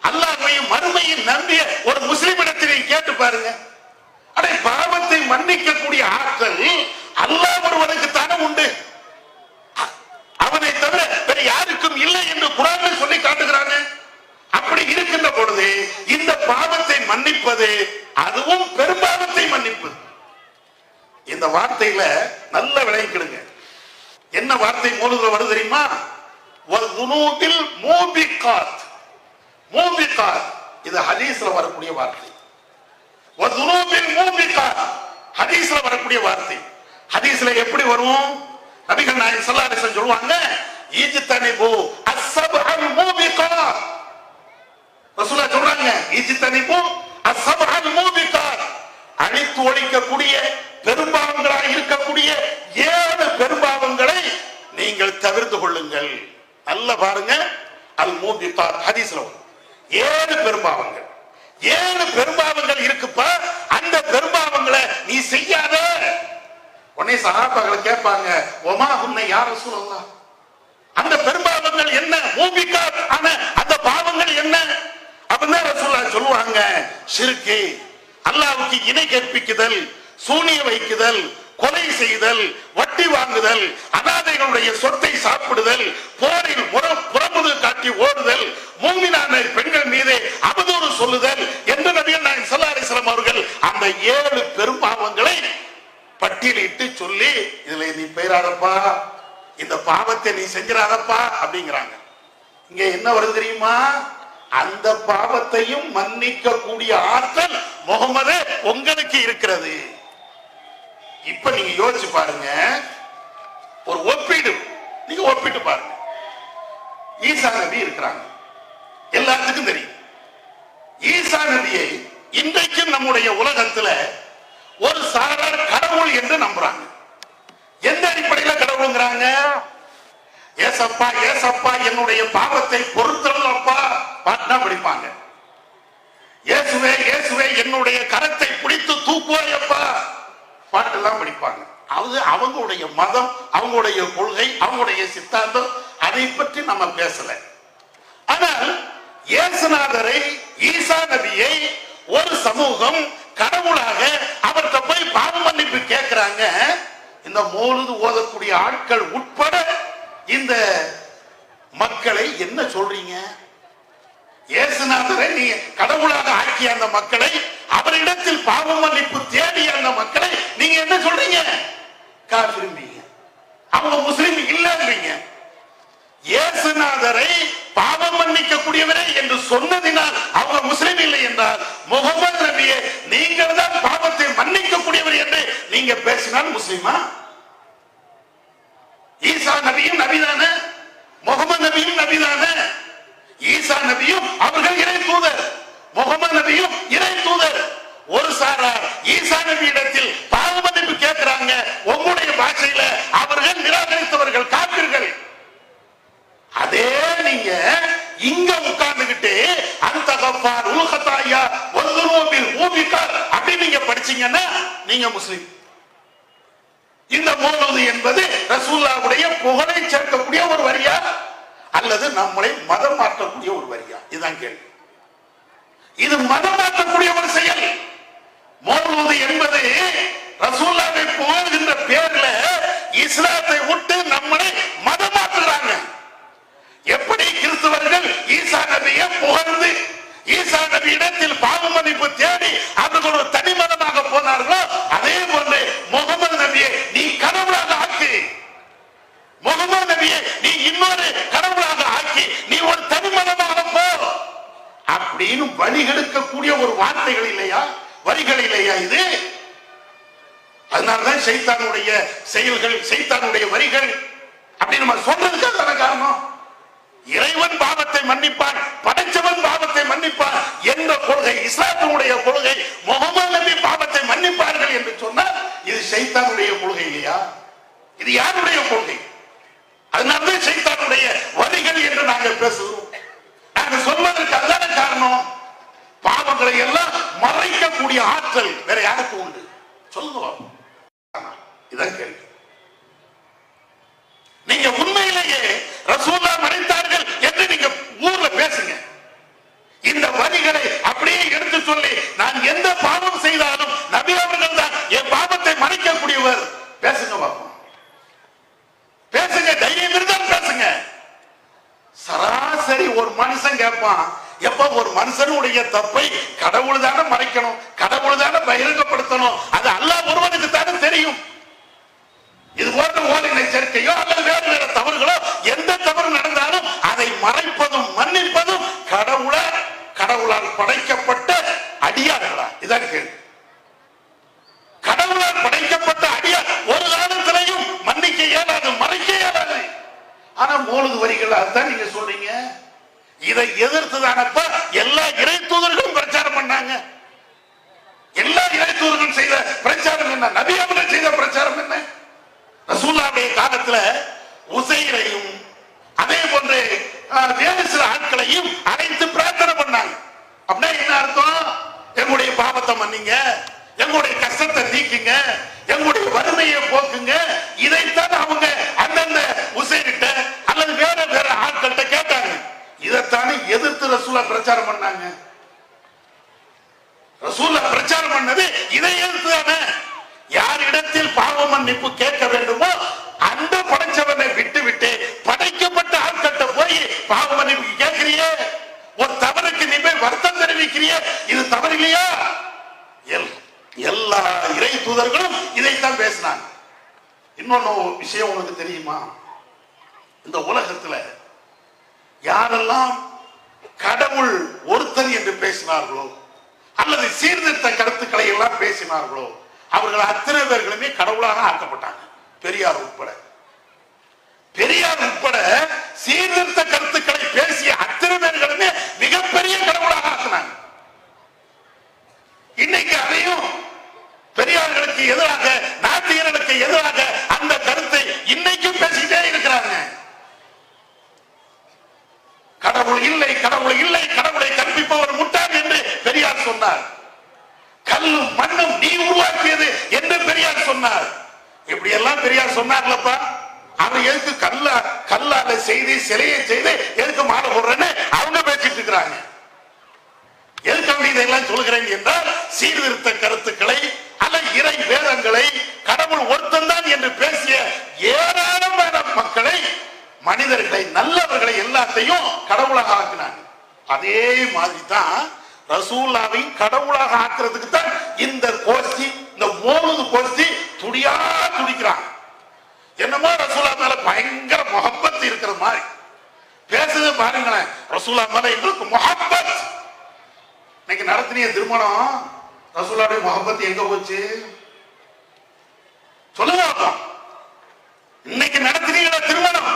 அல்லாஹ்வையும் மறுமையும் நம்பிய ஒரு முஸ்லிமிடத்திலே கேட்டு பாருங்க. அடே, பாவத்தை மன்னிக்கக்கூடிய ஆற்றல் அல்லாஹ் ஒருவனுக்கு தானே உண்டு, அவனை தவிர வேற யாருக்கும் இல்லை என்று குர்ஆனில் சொல்லி காட்டுகிறாங்க. அப்படி இருக்கின்ற பொழுது இந்த பாவத்தை மன்னிப்பது, அதுவும் பெரும்பாவத்தை மன்னிப்பது. இந்த வார்த்தையில நல்ல விளங்கிடுங்க. என்ன வார்த்தை மூலத்துல வருது தெரியுமா? வதுனூபில் மூபிகாத். மூபிகாத் இது ஹதீஸ்ல வரக்கூடிய வார்த்தை. வதுனூபில் மூபிகாத் ஹதீஸ்ல வரக்கூடிய வார்த்தை. ஹதீஸ்ல எப்படி வரும்? நபிகள் நாயகம் ஸல்லல்லாஹு அலைஹி வஸல்லம் சொல்வாங்க, இஜ்தனிபு அஸ்ஸபஅல் மூபிகாத். ரசூலுல்லாஹ் சொல்றாங்க, இஜ்தனிபு அஸ்ஸபஅல் மூபிகாத், அழித்து ஒழிக்கக்கூடிய பெரும்பாவங்களாக இருக்கக்கூடிய 7 பெரும்பாவங்களை நீங்கள் தவிர்த்து கொள்ளுங்கள். நல்ல பாருங்க, அல் மூபிகாத் ஹதீஸ்ல 7 பெரும்பாவங்கள். 7 பெரும்பாவங்கள் இருக்குப்பா, அந்த பெரும்பாவங்களை நீ செய்யாத. உடனே சஹாபாக்களை கேட்பாங்க, ஒமா ஹுன்ன யா ரசூலல்லாஹ், அந்த பெரும்பாவங்கள் என்ன? மூபிகாத் ஆன அந்த பாவங்கள் என்ன? அப்பதான் ரசூலுல்லாஹ் சொல்லுவாங்க, ஷிர்க், அல்லாஹ்வுக்கு இணை கற்பிக்குதல், சூனிய வைக்குதல், கொலை செய்தல், வட்டி வாங்குதல், அனாதைகளுடைய சொத்தை சாப்பிடுதல், போரில் புறமுது காட்டி ஓடுதல், மூமினான பெண்கள் மீது அவதூறு சொல்லுதல் என்று நபிகள் நாயகம் ஸல்லல்லாஹு அலைஹி வஸல்லம் அவர்கள் அந்த 7 பெரும்பாவங்களை பட்டியலிட்டு சொல்லி, இதுல நீ பெயராதப்பா, இந்த பாவத்தை நீ செஞ்சிடாதப்பா அப்படிங்கிறாங்க. இங்க என்ன வருது தெரியுமா? அந்த பாவத்தையும் மன்னிக்க கூடிய ஆற்றல் முகமது உங்களுக்கு இருக்கிறது. இப்ப நீங்க யோசிச்சு பாருங்க, ஒரு ஒப்பீடு நீங்க ஒப்பிட்டு பாருங்க. ஈசா நபி இருக்கிறாங்க, எல்லாத்துக்கும் தெரியும். ஈசா நபியை இன்றைக்கும் நம்முடைய உலகத்துல ஒரு சாரார் கடவுள் என்று நம்புறாங்க. எந்த அடிப்படையில் கடவுளுங்கிறாங்க? ஏசப்பா ஏசப்பா என்னுடைய பாவத்தை பொறுத்தல் அப்பா பாட்டா படிப்பாங்க. இயேசுவே இயேசுவே என்னுடைய கரத்தை பிடித்து தூக்குவாயப்பா பாட்டெல்லாம் படிப்பாங்க. அது அவங்களுடைய மதம், அவங்களுடைய கொள்கை, அவங்களுடைய சித்தாந்தம். அதை பற்றி நம்ம பேசல. ஆனால் இயேசுநாதரை, ஈசா நபியை ஒரு சமூகம் கடவுளாக அவர்கிட்ட போய் பாவ மன்னிப்பு கேட்கிறாங்க. இந்த மௌலிது ஓதக்கூடிய ஆட்கள் உட்பட இந்த மக்களை என்ன சொல்றீங்க? இயேசுநாதரை நீ கடவுளாக ஆக்கிய அந்த மக்களை, அவரிடத்தில் பாவ மன்னிப்பு தேடிய அந்த மக்களை நீங்க என்ன சொல்றீங்க? காஃபிர்ம்பீங்க, அவங்க முஸ்லிம் இல்லைன்றீங்க. இயேசுநாதரை பாவம் மன்னிக்க கூடியவரே என்று சொன்னதினால் அவங்க முஸ்லிம் இல்லை என்றால், முகமது நபியை நீங்கள் தான் பாவத்தை மன்னிக்க கூடியவர் என்று நீங்க பேசினால் முஸ்லிமா? ஈசா நபியும் நபிதானே, முகமது நபியும் நபிதானே. ஈசா நபியும் அவர்கள் இறை தூதர், முகமது நபியும் இறை தூதர். ஒரு சாரார் ஈசா நபி இடத்தில் பாவ மன்னிப்பு கேட்கிறாங்க. உங்களுடைய பாஷையில அவர்கள் நிராகரித்தவர்கள், காப்பீர்கள். அதே நீங்க இங்க உட்கார்ந்துகிட்டு அந்த கஃபார் உல்கதாயா வதுனூபில் ஊபிகார் அப்படி நீங்க படிச்சீங்கன்னா நீங்க முஸ்லிம். இந்த மௌலூது என்பது ரசூலுல்லாஹ்வுடைய புகழை சேர்க்கக்கூடிய ஒரு வரியா அல்லது நம்மளை மதம் மாற்றக்கூடிய ஒரு வரியா? இதுதான் கேள்வி. இது மதம் மாற்றக்கூடிய ஒரு செயல். மௌலூது என்பது ரசூலுல்லாஹ்வை புகழ்கின்ற பேர்ல இஸ்லாத்தை விட்டு நம்மளை மதம் மாற்றுறாங்க. எப்படி கிறிஸ்தவர்கள் ஈசா நபியை புகழ்ந்து ஈசா நபி இடத்தில் பாவ மன்னிப்பு தேடி அவர்கள் ஒரு தனி மதமாக போனார்களோ, அதே போன்று முகமது நபியை நீ கடவுளாக ஆக்கி, முகமது நபியை நீ இன்னொரு கடவுளாக ஆக்கி நீ ஒரு தனி மதமாக போ அப்படின்னு வழிகெடுக்கக்கூடிய ஒரு வார்த்தைகள் இல்லையா, வரிகள் இல்லையா இது? அதனால்தான் சைத்தானுடைய செயல்கள், சைத்தானுடைய வரிகள் அப்படின்னு நம்ம சொல்றதுக்கு அதான காரணம். இறைவன் பாவத்தை மன்னிப்பான், படைச்சவன் பாவத்தை மன்னிப்பான் என்ற கொள்கை இஸ்லாத்தினுடைய கொள்கை. முகமது நபி பாவத்தை மன்னிப்பார்கள் என்று சொன்னால் இது சைத்தானுடைய கொள்கை இல்லையா? இது யாருடைய கொள்கை? அதனால்தான் சைத்தானுடைய வரிகள் என்று நாங்கள் பேசுகிறோம். நாங்கள் சொல்வதற்கு அதான காரணம். பாவங்களை எல்லாம் மறைக்கக்கூடிய ஆற்றல் வேற யாருக்கு உண்டு? சொல்லுவோம். இதான் கேள்வி. நீங்க உண்மையிலேயே ரசூலுல்லாஹ் மறைத்தார்கள் என்று நீங்க ஊர்ல பேசுங்க. இந்த வரிகளை அப்படியே எடுத்து சொல்லி நான் எந்த பாவம் செய்தாலும் நபி அவர்கள் தான் என் பாவத்தை மறைக்கக்கூடியவர் பேசுங்க பாப்போம். பேசுங்க, தைரியம் இருந்தால் பேசுங்க. சராசரி ஒரு மனுஷன் கேட்பான், எப்ப ஒரு மனுஷனுடைய தப்பை கடவுள் தானே மறைக்கணும், கடவுள் தானே பகிரங்கப்படுத்தணும், அது அல்லாஹ் ஒருவனுக்கு தானே தெரியும். இது போன்ற ஓரினை சேர்க்கையோ அல்லது வேறு வேறு தவறுகளோ எந்த தவறு நடந்தாலும் அதை மறைப்பதும் மன்னிப்பதும் கடவுளால் படைக்கப்பட்ட அடியார்களா? இதான் கேள்வி. கடவுளால் படைக்கப்பட்ட அடியார் ஒரு காலத்திலையும் மன்னிக்க இயலாது, மறைக்க இயலாது. ஆனா மௌலிது வரிகள் அதுதான் நீங்க சொல்றீங்க. இதை எதிர்த்துதானப்ப எல்லா இறை தூதர்களும் பிரச்சாரம் பண்ணாங்க. எல்லா இறை தூதர்களும் செய்த பிரச்சாரம் என்ன? நபி அவர்கள் செய்த பிரச்சாரம் என்ன? ரசூலுல்லாஹ்வுடைய காலத்துல உசைரையும் அதே போன்று வேறு சில ஆட்களையும் அழைத்து பிரார்த்தனை பண்ணாங்க. அப்படின்னா என்ன அர்த்தம்? எங்களுடைய பாவத்தை மன்னிங்க, எங்களுடைய கஷ்டத்தை நீக்குங்க, எங்களுடைய வறுமையை போக்குங்க. இதைத்தான் அவங்க அந்தந்த உசைரிட்ட அல்லது வேற வேற ஆட்கள்கிட்ட கேட்டாங்க. இதைத்தானே எதிர்த்து ரசூலுல்லாஹ் பிரச்சாரம் பண்ணாங்க. ரசூலுல்லாஹ் பிரச்சாரம் பண்ணது இதை எதிர்த்து தானே. யாரிடத்தில் பாவ மன்னிப்பு கேட்க வேண்டுமோ அந்த படைச்சவனை விட்டு விட்டு படைக்கப்பட்ட ஆட்கிட்ட போய் பாவ மன்னிப்பு கேட்கிறியே, ஒரு தவறுக்கு நீ போய் வருத்தம் தெரிவிக்கிறியே, இது தவறு இல்லையா? எல்லா இறை தூதர்களும் இதைத்தான் பேசினாங்க. இன்னொன்னு விஷயம் உங்களுக்கு தெரியுமா? இந்த உலகத்துல யாரெல்லாம் கடவுள் ஒருத்தர் என்று பேசினார்களோ அல்லது சீர்திருத்த கருத்துக்களை எல்லாம் பேசினார்களோ அவர்கள் அத்தனை பேர்களுமே கடவுளாக ஆக்கப்பட்டாங்க. பெரியார் உட்பட சீர்திருத்த கருத்துக்களை பேசிய அத்தனை பேர்களுமே மிகப்பெரிய கடவுளாக ஆக்கினாங்க. இன்னைக்கு அதையும் பெரியார்களுக்கு எதிராக, நாத்திகர்களுக்கு எதிராக அந்த கருத்தை இன்னைக்கும் பேசிக்கிட்டே இருக்கிறாங்க. கடவுள் இல்லை, கடவுள் இல்லை, கடவுளை கற்பிப்பவர் முட்டாள் என்று பெரியார் சொன்னார். கல்லும் மண்ணும் நீ உருவாக்கியது என்று பெரியார் சொன்னார். இப்படி எல்லாம் பெரியார் சொன்னார்லப்பா. அவன் எதுக்கு கல்லால செய்து சிலையை செய்து எதுக்கு மாலை போடுறேன்னு அவங்க பேசிட்டு இருக்கிறாங்க. எதுக்கு இதெல்லாம் சொல்கிறேன் என்றால், சீர்திருத்த கருத்துக்களை அல்ல இறை வேதங்களை கடவுள் ஒருத்தந்தான் என்று பேசிய ஏராளமான மக்களை, மனிதர்களை, நல்லவர்களை எல்லாத்தையும் கடவுளாக ஆக்கினாங்க. அதே மாதிரி தான் ரசூலுல்லாவை கடவுளாக ஆக்குறதுக்கு தான் இந்த கோஷ்டி, இந்த மோலுது கோஷ்டி துடியா துடிக்கிறாங்க. என்னமோ ரசூலுல்லாஹ் மேல பயங்கர முஹப்பத் இருக்கிற மாதிரி பேசுது பாருங்களேன். ரசூலுல்லாஹ் மேல எங்களுக்கு முஹப்பத். இன்னைக்கு நடத்தினிய திருமணம் ரசூலுல்லாஹ்வுடைய முஹப்பத் எங்க போச்சு சொல்லுங்க. இன்னைக்கு நடத்தினீங்க திருமணம்,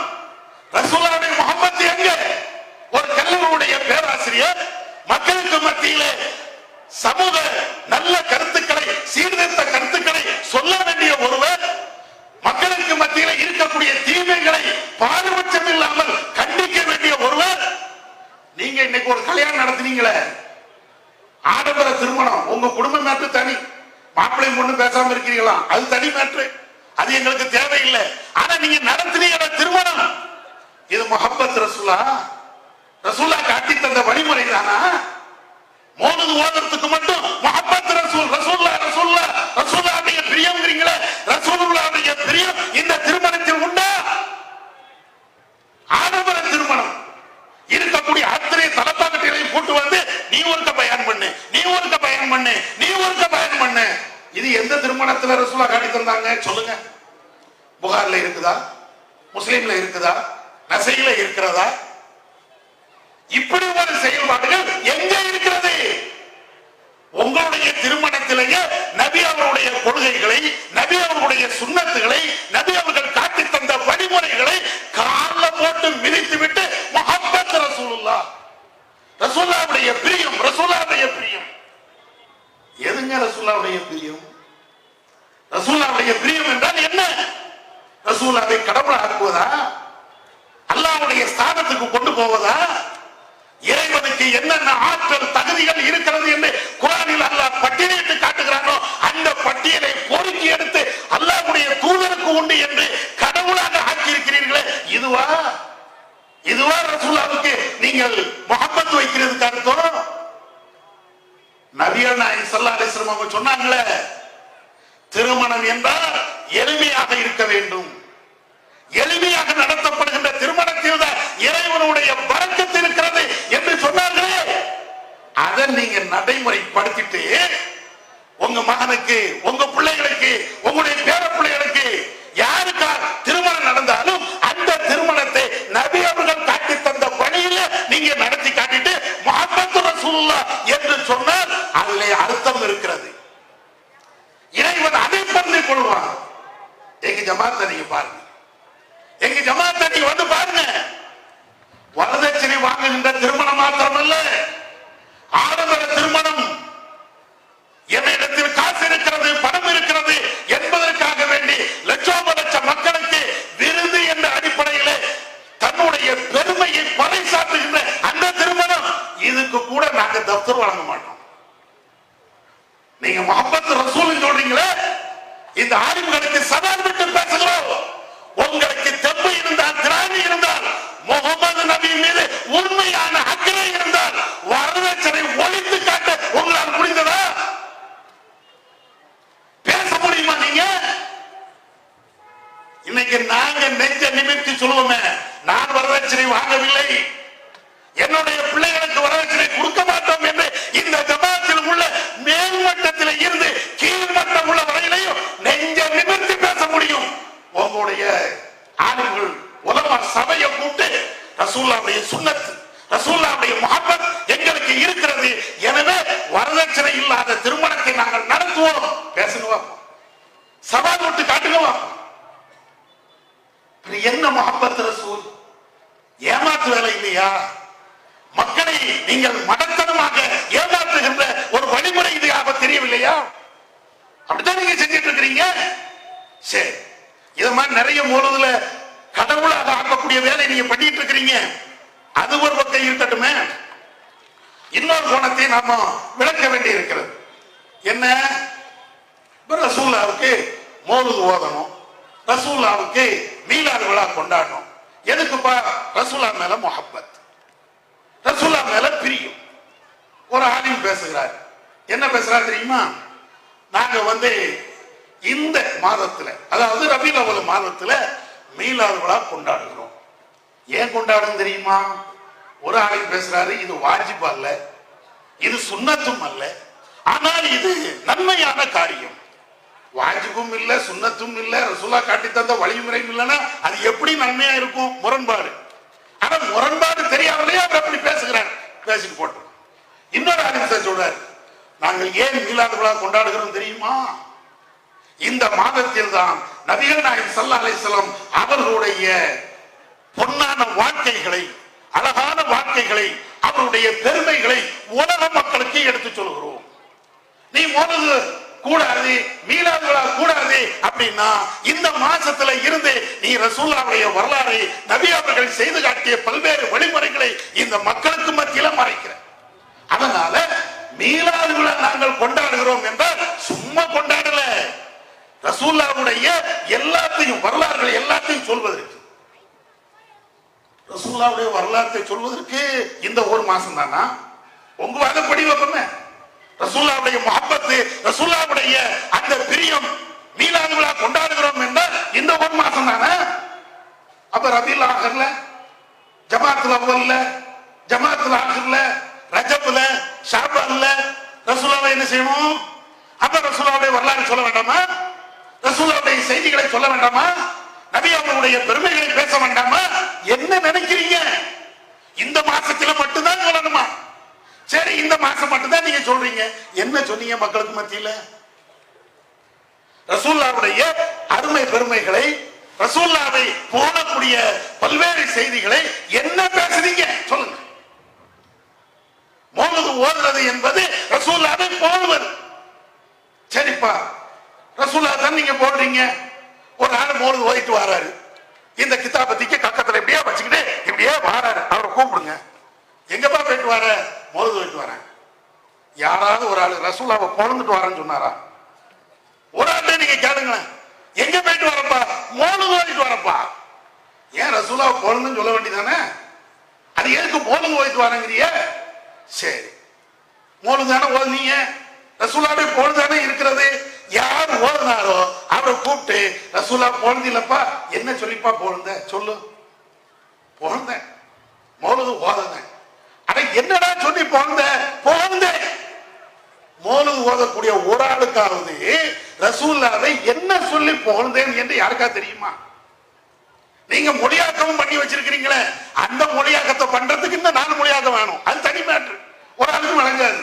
ரசூலுல்லாஹ்வுடைய முஹப்பத் எங்க? ஒரு கல்லூரியுடைய பேராசிரியர் மக்களுக்கு மத்தியிலே சமூக நல்ல கருத்துக்களை, சீர்திருத்த கருத்துக்களை சொல்ல வேண்டிய ஒருவர், மக்களுக்கு மத்தியில் இருக்கக்கூடிய தீமைகளை பாரபட்சம் இல்லாமல் கண்டிக்க வேண்டிய ஒருவர், நீங்க இன்னைக்கு ஒரு கல்யாணம் நடத்தினீங்களே, ஆடம்பர திருமணம், உங்க குடும்ப மேற்று தனி, மாப்பிள்ளை பொண்ணு பேசாம இருக்கிறீங்களா, அது தனி மேற்று, அது எங்களுக்கு தேவையில்லை. ஆனா நீங்க நடத்தினீங்க திருமணம், இது முஹப்பத் ரசூலுல்லாஹ் காட்டி தந்த வழிமுறை தானா? மௌலிது ஓதுறதுக்கு மட்டும் முஹப்பத் ரசூலுல்லாஹ்வுடைய பிரியம்ங்கறீங்களே, ரசூலுல்லாஹ்வுடைய பிரியம் இந்த திருமணத்தில் உண்டா? ஆடம்பர திருமணம் இருக்கக்கூடிய அத்தனை தலப்பாக்கட்டைகளையும் கூட்டு வந்து நீ ஒருக்க பயன் பண்ணு, நீ ஒருக்க பயன் பண்ணு, நீ ஒருக்க பயன் பண்ணு. இது எந்த திருமணத்துல ரசூலுல்லாஹ் காட்டி தந்தாங்க சொல்லுங்க? புகார்ல இருக்குதா? முஸ்லிம்ல இருக்குதா? நசையில இருக்கிறதா? இப்படி ஒரு செயல்பாடுகள் எங்க இருக்கிறது? உங்களுடைய திருமணத்திலேயே நபி அவருடைய கொள்கைகளை, நபி அவருடைய சுன்னத்துகளை, நபி அவர்கள் காட்டி தந்த வழிமுறைகளை கால்ல போட்டு மிதித்து விட்டு முஹப்பத் ரசூலுல்லாஹ், ரசூலுல்லாஹ்வுடைய பிரியம், ரசூலுல்லாஹ்வுடைய பிரியம். எதுங்க ரசூலுல்லாஹ்வுடைய பிரியம்? ரசூலுல்லாஹ்வுடைய பிரியம் என்றால் என்ன? ரசூலுல்லாஹ்வை கடவுளாக ஆக்குவதா? அல்லாஹ்வுடைய ஸ்தானத்துக்கு கொண்டு போவதா? இறைவனுக்கு என்னென்ன ஆற்றல் தகுதிகள் இருக்கிறது என்று குர்ஆனில் அல்லாஹ் பட்டியலிட்டு காட்டுகிறானோ அந்த பட்டியலை பொறுக்கி எடுத்து அல்லாஹ்வுடைய தூதருக்கு உண்டு என்று கடவுளாக ஆக்கியிருக்கிறீர்களே, இதுவா ரசூலுல்லாஹ்வுக்கு நீங்கள் முஹப்பத் வைக்கிறதுக்கு அர்த்தம்? நபிகள் நாயகம் ஸல்லல்லாஹு அலைஹி வஸல்லம் அவங்க சொன்னாங்களே, திருமணம் என்றால் எளிமையாக இருக்க வேண்டும், எளிமையாக நடத்தப்படுகின்ற திருமணத்தில் தான் இறைவனுடைய பரக்கத்து இருக்கிறது என்று சொன்னார்களே, அதை நீங்க நடைமுறைப்படுத்திட்டு உங்க மகனுக்கு, உங்க பிள்ளைகளுக்கு, உங்களுடைய பேர பிள்ளைகளுக்கு யாருக்கா திருமணம் நடந்தாலும் அந்த திருமணத்தை நபி அவர்கள் காட்டி தந்த வழியில நீங்க நடத்தி காட்டிட்டு முஹப்பத் ரசூலுல்லாஹ் என்று சொன்னால் அதிலே அர்த்தம் இருக்கிறது. இறைவன் அதை பற்றி கொள்வான். எங்க ஜமாத்தை நீங்க பாருங்க, எங்க ஜமாத்தை நீங்க வந்து பாருங்க. வரதட்சணை வாங்குகின்ற திருமணம் மாத்திரமல்ல, ஆடம்பர திருமணம், என்னிடத்தில் காசு இருக்கிறது, பணம் இருக்கிறது என்பதற்காக வேண்டி லட்சோப லட்சம் மக்களுக்கு விருது என்ற அடிப்படையில் தன்னுடைய பெருமையை பறைசாற்றுகின்ற அந்த திருமணம், இதுக்கு கூட நாங்க தப்தர் வழங்க மாட்டோம். நீங்க முஹப்பத் ரசூல் சொல்றீங்களே, இந்த ஆலிம்களுக்கு சவால் விட்டு பேசுகிறோம். உங்களுக்கு தெம்பு இருந்தால், திராணி இருந்தால், முகமது நபி மீது உண்மையான அக்கறை இருந்தால் வரதட்சணை ஒழித்து காட்ட உங்களால் முடிந்ததா? பேச முடியுமா? நீங்க இன்னைக்கு நாங்க நெஞ்ச நிமிர்த்தி சொல்லுவோமே, நான் வரதட்சணை வாங்கவில்லை, என்னுடைய பிள்ளைகளுக்கு வரதட்சணை கொடுக்க மாட்டோம் என்று இந்த ஜமாத்தில் உள்ள மேல்மட்டத்தில் இருந்து கீழ்மட்டம் உள்ள வரையிலையும் நெஞ்ச நிமிர்த்தி பேச முடியும். உங்களுடைய ஆளுங்கள் உலமா சபையை கூட்டு ரசூலுல்லாஹ்வுடைய சுன்னத், ரசூலுல்லாஹ்வுடைய முஹப்பத் எங்களுக்கு இருக்கிறது, எனவே வரதட்சணை இல்லாத திருமணத்தை நாங்கள் நடத்துவோம் பேசுங்க. சவால் விட்டு காட்டுங்க பார்ப்போம். என்ன முஹப்பத் ரசூல்? ஏமாற்று வேலை இல்லையா? மக்களை நீங்கள் மடத்தனமாக ஏமாற்றுகின்ற ஒரு வழிமுறை இதுயாக தெரியவில்லையா? அப்படித்தான் நீங்க செஞ்சிட்டு இருக்கிறீங்க. சரி, இது மாதிரி நிறைய மூலதுல கடவுளாக ஆக்கக்கூடிய வேலை நீங்க பண்ணிட்டு இருக்கிறீங்க. அது ஒரு பக்கம் இருக்கட்டுமே, இன்னொரு கோணத்தை நாம விளக்க வேண்டி இருக்கிறது. என்ன? ரசூலுல்லாஹ்வுக்கு மௌலித் ஓதணும், ரசூலுல்லாஹ்வுக்கு மீலாது விழா கொண்டாடணும். எதுக்குப்பா? ரசூலுல்லாஹ் மேல முஹப்பத், ரசூலுல்லாஹ் மேல பிரியம். ஒரு ஆலிம் பேசுகிறார். என்ன பேசுறாரு தெரியுமா? நாங்க இந்த மாதத்துல, அதாவது ரபீஉல் அவ்வல் மாதத்துல மீலாது விழா கொண்டாடுகிறோம். ஏன் கொண்டாடும் தெரியுமா? ஒரு ஆலிம் பேசுறாரு, இது வாஜிப் அல்ல, இது சுன்னத்தும் அல்ல, ஆனால் இது நன்மையான காரியம். வாஜிபும் இல்ல, சுன்னத்தும் இல்ல, ரசூலுல்லாஹ் காட்டி தந்த வழிமுறையும் இல்லைன்னா அது எப்படி நன்மையா இருக்கும்? முரண்பாடு. ஆனா முரண்பாடு தெரியாமலே அவர் அப்படி பேசுகிறார். பேசிட்டு போட்டோம். இன்னொரு ஆலிம் சொல்றாரு, நாங்கள் ஏன் மீலாது விழா கொண்டாடுகிறோம் தெரியுமா? இந்த மாதத்தில் தான் நபிகள் நாயகம் ஸல்லல்லாஹு அலைஹி வஸல்லம் அவர்களுடைய பொன்னான வாழ்க்கைகளை, அழகான வாழ்க்கைகளை, அவருடைய பெருமைகளை உலக மக்களுக்கு எடுத்து சொல்கிறோம். நீ மௌலிது கூடாது, மீலாது விழா கூடாது அப்படின்னா இந்த மாசத்துல இருந்து நீ ரசூலுல்லாஹ்வுடைய வரலாறை, நபி அவர்கள் செய்து காட்டிய பல்வேறு வழிமுறைகளை இந்த மக்களுக்கு மத்தியில மறைக்கிற. அதனால மீலாது விழா நாங்கள் கொண்டாடுகிறோம் என்றால் சும்மா கொண்டாடல, ரசூலுல்லாஹ்வுடைய எல்லாத்தையும் வரலாறுகளை எல்லாத்தையும் சொல்வதற்கு, ரசூலுல்லாஹ்வுடைய வரலாற்றை சொல்வதற்கு இந்த ஒரு மாசம் தானா? உங்க வாதப்படி வைப்போமே. ரசூலுல்லாஹ்வுடைய முஹப்பத், ரசூலுல்லாஹ்வுடைய அந்த பிரியம், மீலாது விழா கொண்டாடுகிறோம் என்றால் இந்த ஒரு மாசம் தானே? அப்ப ரபீஉல் ஆஹிர்ல, ஜமாத்துல் அவ்வல்ல, ஜமாத்துல் ஆஹிர்ல, ரஜப்ல, ஷஅபான்ல ரசூலுல்லாஹ் என்ன செய்யணும்? அப்ப ரசூலுல்லாஹ்வுடைய வரலாறு சொல்ல வேண்டாமா? ரசூலுல்லாஹ்வுடைய செய்திகளை சொல்ல வேண்டாமா? நபி அவர்களுடைய பெருமைகளை பேச வேண்டாமா? என்ன நினைக்கிறீங்க? இந்த மாசத்துல மட்டும்தான் சொல்லணுமா? சரி, இந்த மாசம் மட்டும்தான் நீங்க சொல்றீங்க. என்ன சொன்னீங்க மக்களுக்கு மத்தியில? ரசூலுல்லாஹ்வுடைய அருமை பெருமைகளை, ரசூலுல்லாஹ்வை போலக்கூடிய பல்வேறு செய்திகளை என்ன பேசுறீங்க சொல்லுங்க. மௌலிது ஓதுறது என்பது ரசூலுல்லாஹ்வை போல்வது. சரிப்பா, ரசூலுல்லாஹ் தான் நீங்க போடுறீங்க. ஒரு ஆள் மௌலிது ஓதிட்டு வராரு, இந்த கிதாபத்திக்கு கக்கத்துல இப்படியே வச்சுக்கிட்டு இப்படியே வராரு. அவரை கூப்பிடுங்க. எங்கப்பா போயிட்டு வர? மௌலிது ஓதிட்டு வரேன். யாராவது ஒரு ஆளு ரசூலுல்லாஹ்வை பொழந்துட்டு வரேன்னு சொன்னாரா? ஒரு ஆள் நீங்க கேளுங்களேன், எங்க போயிட்டு வரப்பா? மௌலிது ஓதிட்டு வரப்பா. ஏன் ரசூலுல்லாஹ் பொழந்துன்னு சொல்ல வேண்டியதானே? அது எதுக்கு மௌலிது ஓதிட்டு வரேங்கிறிய? சரி, மௌலிது தானே ஓதுனீங்க, ரசூலுல்லாஹ்வுடைய பொழுதானே இருக்கிறது. யார் ஓதுனாரோ அவரை கூப்பிட்டு, ரசூலுல்லாஹ் பொழுது இல்லப்பா, என்ன சொல்லிப்பா பொழுந்த சொல்லு. பொழுந்த மௌலிது ஓதுன. அட என்னடா சொல்லி பொழுந்த? பொழுந்த. மௌலிது ஓதக்கூடிய ஒரு ஆளுக்காவது ரசூலுல்லாஹ்வை என்ன சொல்லி பொழுந்தேன் என்று யாருக்கா தெரியுமா? நீங்க மொழியாக்கமும் பண்ணி வச்சிருக்கிறீங்களே, அந்த மொழியாக்கத்தை பண்றதுக்கு இன்னும் 4 மொழியாக்கம் வேணும். அது தனி மேட்ரு, ஒரு ஆளுக்கு வழங்காது.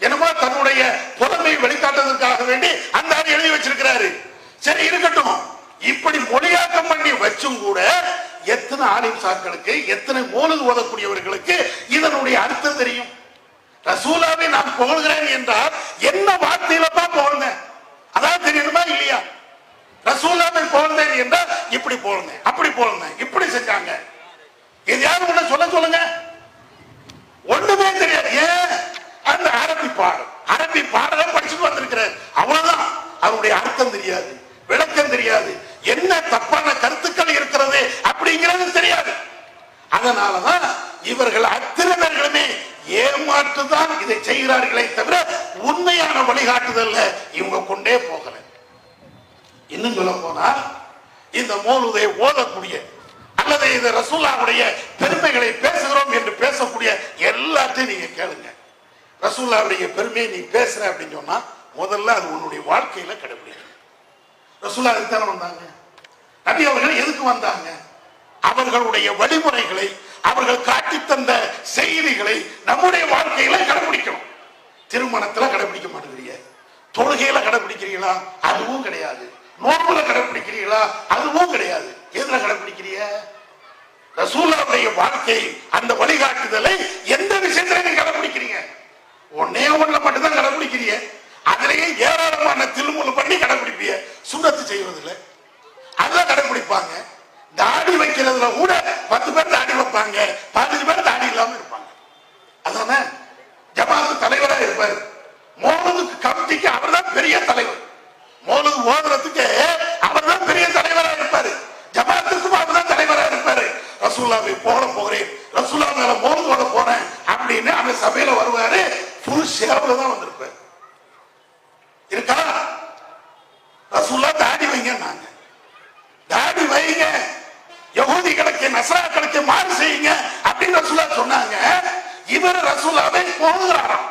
என்னமோ தன்னுடைய புலமை வெளிக்காட்டுவதற்காக வேண்டி அந்த ஆள் எழுதி வச்சிருக்கிறாரு. சரி, இருக்கட்டும். இப்படி மொழியாக்கம் பண்ணி வச்சும் கூட எத்தனை ஆலிம் சாக்களுக்கு, எத்தனை மௌலிது ஓதக்கூடியவர்களுக்கு இதனுடைய அர்த்தம் தெரியும்? ரசூலுல்லாஹ்வை நான் புகழ்கிறேன் என்றால் என்ன வார்த்தையில தான் புகழ்ந்தேன் அதான் தெரியணுமா இல்லையா? ரசூலுல்லாஹ்வை புகழ்ந்தேன் என்றால் இப்படி புகழ்ந்தேன், அப்படி புகழ்ந்தேன், இப்படி செஞ்சாங்க. எதையாவது ஒண்ணு சொல்லுங்க. ஒண்ணுமே தெரியாது. ஏன்? அந்த அரபி பாடல படிச்சுட்டு வந்திருக்கிறார், அவ்வளவுதான். அவருடைய அர்த்தம் தெரியாது, விளக்கம் தெரியாது, என்ன தப்பான கருத்துக்கள் இருக்கிறது அப்படிங்கிறது தெரியாது. அதனாலதான் இவர்கள் அத்தனை பேர்களுமே ஏமாற்றுதான் இதை செய்கிறார்களே தவிர உண்மையான வழிகாட்டுதல்ல இவங்க கொண்டே போகல. இன்னும் சொல்ல போனா இந்த மௌலிதை ஓதக்கூடிய அல்லது இந்த ரசூலுல்லாஹ்வுடைய பெருமைகளை பேசுகிறோம் என்று பேசக்கூடிய எல்லாத்தையும் நீங்க கேளுங்க. ரசூலுல்லாஹ்வுடைய பெருமையை நீ பேசுற அப்படின்னு சொன்னா முதல்ல அது உன்னுடைய வாழ்க்கையில கடைபிடிக்கணும். ரசூலுல்லாஹ் எதுக்கு வந்தாங்க? நபி அவர்கள் எதுக்கு வந்தாங்க? அவர்களுடைய வழிமுறைகளை, அவர்கள் காட்டி தந்த செய்திகளை நம்முடைய வாழ்க்கையில கடைபிடிக்கணும். திருமணத்துல கடைபிடிக்க மாட்டேங்கிறீங்க, தொழுகையில கடைபிடிக்கிறீங்களா? அதுவும் கிடையாது. நோம்புல கடைபிடிக்கிறீங்களா? அதுவும் கிடையாது. எதுல கடைபிடிக்கிறீங்க? ரசூலுல்லாஹ்வுடைய வாழ்க்கை, அந்த வழிகாட்டுதலை எந்த விஷயத்துல நீங்க கடைபிடிக்கிறீங்க? ஒன்னே ஒண்ணுல மட்டும்தான் கடைபிடிக்கிறீங்க. அதுலயே ஏராளமான திருமுழு பண்ணி கடைபிடிப்பீங்க. சுண்ணத்து செய்வதில்லை, அதான் கடைபிடிப்பாங்க. தாடி வைக்கிறதுல கூட 10 பேர் தாடி வைப்பாங்க, 15 பேர் தாடி இல்லாம இருப்பாங்க. அதானே ஜமாத்து தலைவரா இருப்பாரு. மௌலூதுக்கு கமிட்டிக்கு அவர் தான் பெரிய தலைவர். மௌலூது ஓதுறதுக்கு அவர் தான் பெரிய தலைவரா இருப்பாரு. ஜமாத்துக்கும் அவர் தான் தலைவரா இருப்பாரு. ரசூலுல்லாஹ்வை போகிறேன், ரசூலுல்லாஹ் மேல மௌலூது ஓத போறேன் அப்படின்னு அந்த சபையில வருவாரு. ஃபுல் ஷேவ்ல தான் வந்திருப்பாரு. இருக்கா? ரசூலுல்லாஹ் தாடி வைங்க, நாங்க தாடி வைங்க, யஹூதிகளுக்கு நஸ்ராக்களுக்கு மாறு செய்யுங்க அப்படின்னு ரசூலுல்லாஹ் சொன்னாங்க. இவர் ரசூலுல்லாஹ்வை போகிறாராம்.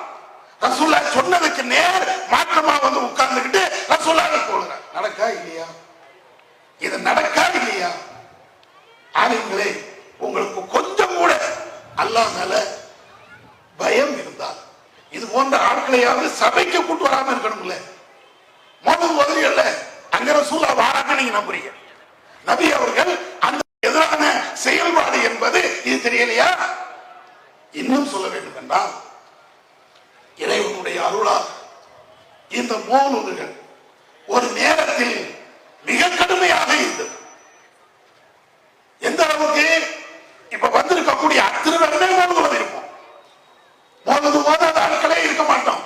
ரசூலுல்லாஹ் சொன்னதுக்கு நேர் மாற்றமா வந்து உட்கார்ந்துகிட்டு ரசூலுல்லாஹ்வை போகிறார். நடக்கா இல்லையா? இது நடக்கா இல்லையா? ஆளுங்களே, உங்களுக்கு கொஞ்சம் கூட அல்லாஹ் மேல பயம் இருந்தால் இது போன்ற ஆட்களையாவது சபைக்கு கூட்டு வராம இருக்கணும்ல. மொதல் உதவிகள்ல அங்க ரசூலுல்லாஹ் வாராங்க, நீங்க நம்புறீங்க. நபி அவர்கள் அந்த எதிரான செயல்பாடு என்பது இது தெரியலையா? இன்னும் சொல்ல வேண்டும் என்றால், இறைவனுடைய அருளால் இந்த மௌலூதுகள் ஒரு நேரத்தில் மிக கடுமையாக இருந்தது. எந்த அளவுக்கு? இப்ப வந்திருக்கக்கூடிய அத்தனை பேருமே மௌலூது இருப்போம். மௌலூது ஓதாத ஆட்களே இருக்க மாட்டோம்.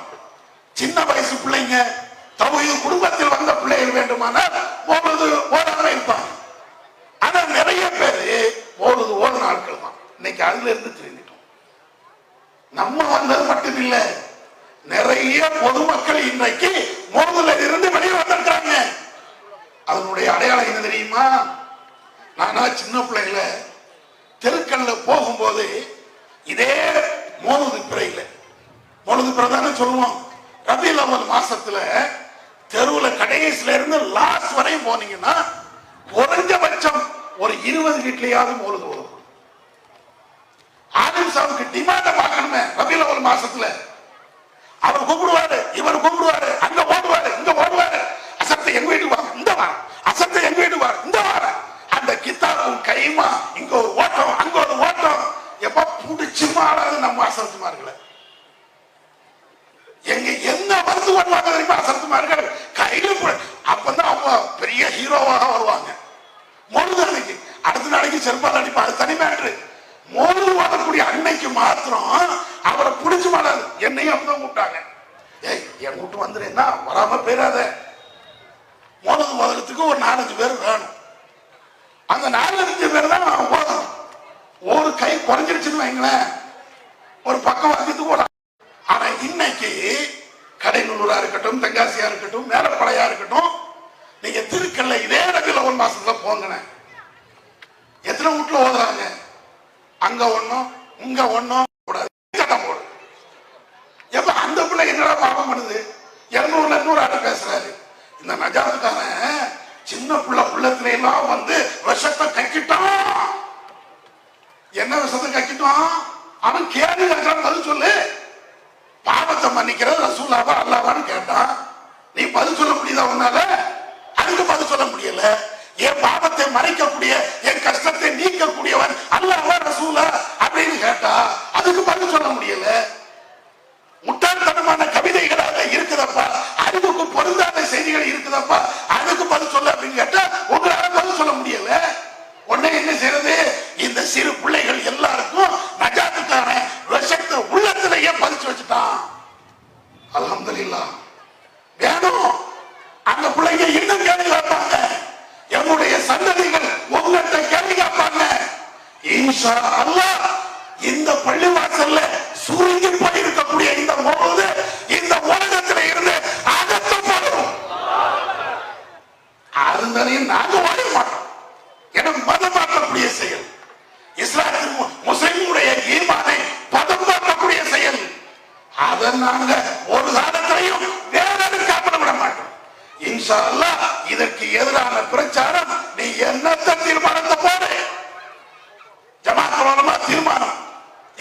சின்ன வயசு பிள்ளைங்க, தௌஹீத் குடும்பத்தில் வந்த பிள்ளைகள் வேண்டுமானால் மௌலூது ஓதாம இருப்பாங்க. ஆனா நிறைய பேரு மௌலூது ஓதுன ஆட்கள் தான். இன்னைக்கு அதுல இருந்து தெரிஞ்சிட்டோம். நம்ம வந்தது மட்டும் இல்ல, நிறைய பொதுமக்கள் இன்றைக்கு மௌலூதுல இருந்து வெளியே வந்திருக்கிறாங்க. அதனுடைய அடையாளம் என்ன தெரியுமா? நானா சின்ன பிள்ளைகள தெருக்கல்ல போகும்போது இதே மௌலூது பிறையில, மௌலூது பிறை தானே சொல்லுவோம், ரபியுல் அவ்வல் மாசத்துல தெருவுல கடைசில இருந்து லாஸ்ட் வரையும் போனீங்கன்னா குறைஞ்சபட்சம் ஒரு 20 வீட்லயாவது மௌலூது ஓதும். ஆலிம் சாவுக்கு டிமாண்ட பார்க்கணுமே. ரபியுல் அவ்வல் மாசத்துல அவர் கூப்பிடுவாரு, இவர் கூப்பிடுவாரு, அங்க ஓடுவாரு, இங்க ஓடுவாரு. அசத்தை எங்க வீட்டுக்கு வாங்க, இந்த வாரம். அசத்தை எங்க வீட்டுக்கு வாங்க, இந்த வாரம். அந்த கித்தாபும் கைமா இங்க ஒரு ஓட்டம், அங்க ஒரு ஓட்டம். எப்ப புடிச்சு மாறாது நம்ம அசத்துமார்களை. எங்க என்ன வந்து வருவாங்க தெரியுமா? அசத்துமார்கள் கையில அப்பதான் அவங்க பெரிய ஹீரோவாக வருவாங்க. மௌலூது அன்னைக்கு அடுத்த நாளைக்கு செருப்பால் அடிப்பா, அது தனி மேட்ரு. மௌலூது ஓதக்கூடிய அன்னைக்கு மாத்திரம் அவரை புடிச்சு மாறாது. என்னையும் அப்படிதான் கூப்பிட்டாங்க. ஏய், என் கூட்டு வந்துருன்னா வராம போயிடாத. மௌலூது ஓதுறதுக்கு ஒரு 4-5 பேர் வேணும். அந்த 4-5 பேர் தான் ஓதணும். ஒரு கை குறைஞ்சிருச்சுன்னு வைங்களேன், ஒரு பக்கம் வர்றதுக்கு ஒரு. ஆனா இன்னைக்கு கடைநல்லூரா இருக்கட்டும், தென்காசியா இருக்கட்டும், மேலப்படையா இருக்கட்டும், நீங்க திருக்கல்ல இதே ரபியுல் அவ்வல் மாசத்துல போங்க, எத்தனை வீட்டுல ஓதுறாங்க? அங்க ஒண்ணும் இங்க ஒண்ணும் சட்டம் போடு. எப்ப அந்த பிள்ளை என்னடா பாவம் பண்ணுது? 200 ஆட்டு பேசுறாரு. இந்த நஜாத்துக்காரன் சின்ன பிள்ளை உள்ளத்துல எல்லாம் வந்து விஷத்தை கக்கிட்டான். என்ன விஷத்தை கக்கிட்டான்? அவன் கேள்வி கேட்கிறான், பதில் சொல்லு. பாவத்தை மன்னிக்கிறது ரசூலுல்லாஹ்வா அல்லாஹ்வான்னு கேட்டான். நீ பதில் சொல்ல முடியுதா உன்னால? அதுக்கு பதில் சொல்ல முடியல. என் பாவத்தை மறைக்கக்கூடிய, என் கஷ்டத்தை நீக்கக்கூடியவன் அல்லாஹ்வா ரசூலா அப்படின்னு கேட்டா அதுக்கு பதில் சொல்ல முடியல. முட்டாள்தனமான கவிதைகளாக இருக்குதப்பா, அறிவுக்கு பொருந்தாத செய்திகள் இருக்குதப்பா, அதுக்கு பதில் சொல்ல அப்படின்னு கேட்டா உங்களால பதில் சொல்ல முடியல. உடனே என்ன செய்யறது? இந்த சிறு பிள்ளைகள் எல்லாருக்கும் நஜாத்துக்கான விஷத்தை உள்ளத்திலேயே பதிச்சு வச்சுட்டான். அல்ஹம்துலில்லாஹ். வேணும் அந்த பிள்ளைங்க இன்னும் கேள்வி கேட்பாங்க. என்னுடைய சந்ததிகள் உங்கள்கிட்ட கேள்வி கேட்பாங்க. இன்ஷா அல்லாஹ் இந்த பள்ளிவாசல்ல சுருங்கி போயிருக்கக்கூடிய இந்த மௌலூது இந்த உலகத்துல இருந்து அகற்றப்படும். அதுதானையும் நாங்க வாழ மாட்டோம். எனக்கு மதம் மாற்றக்கூடிய செயல், இஸ்லாத்தின் முஸ்லிமுடைய ஈமானை பதம் மாற்றக்கூடிய செயல், அதை நாங்க ஒரு காலத்திலையும் வேற காப்பட விட மாட்டோம். இன்ஷா அல்லாஹ் இதற்கு எதிரான பிரச்சாரம் நீ என்னத்த தீர்மானத்தை போடு. ஜமாத் உலமா தீர்மானம்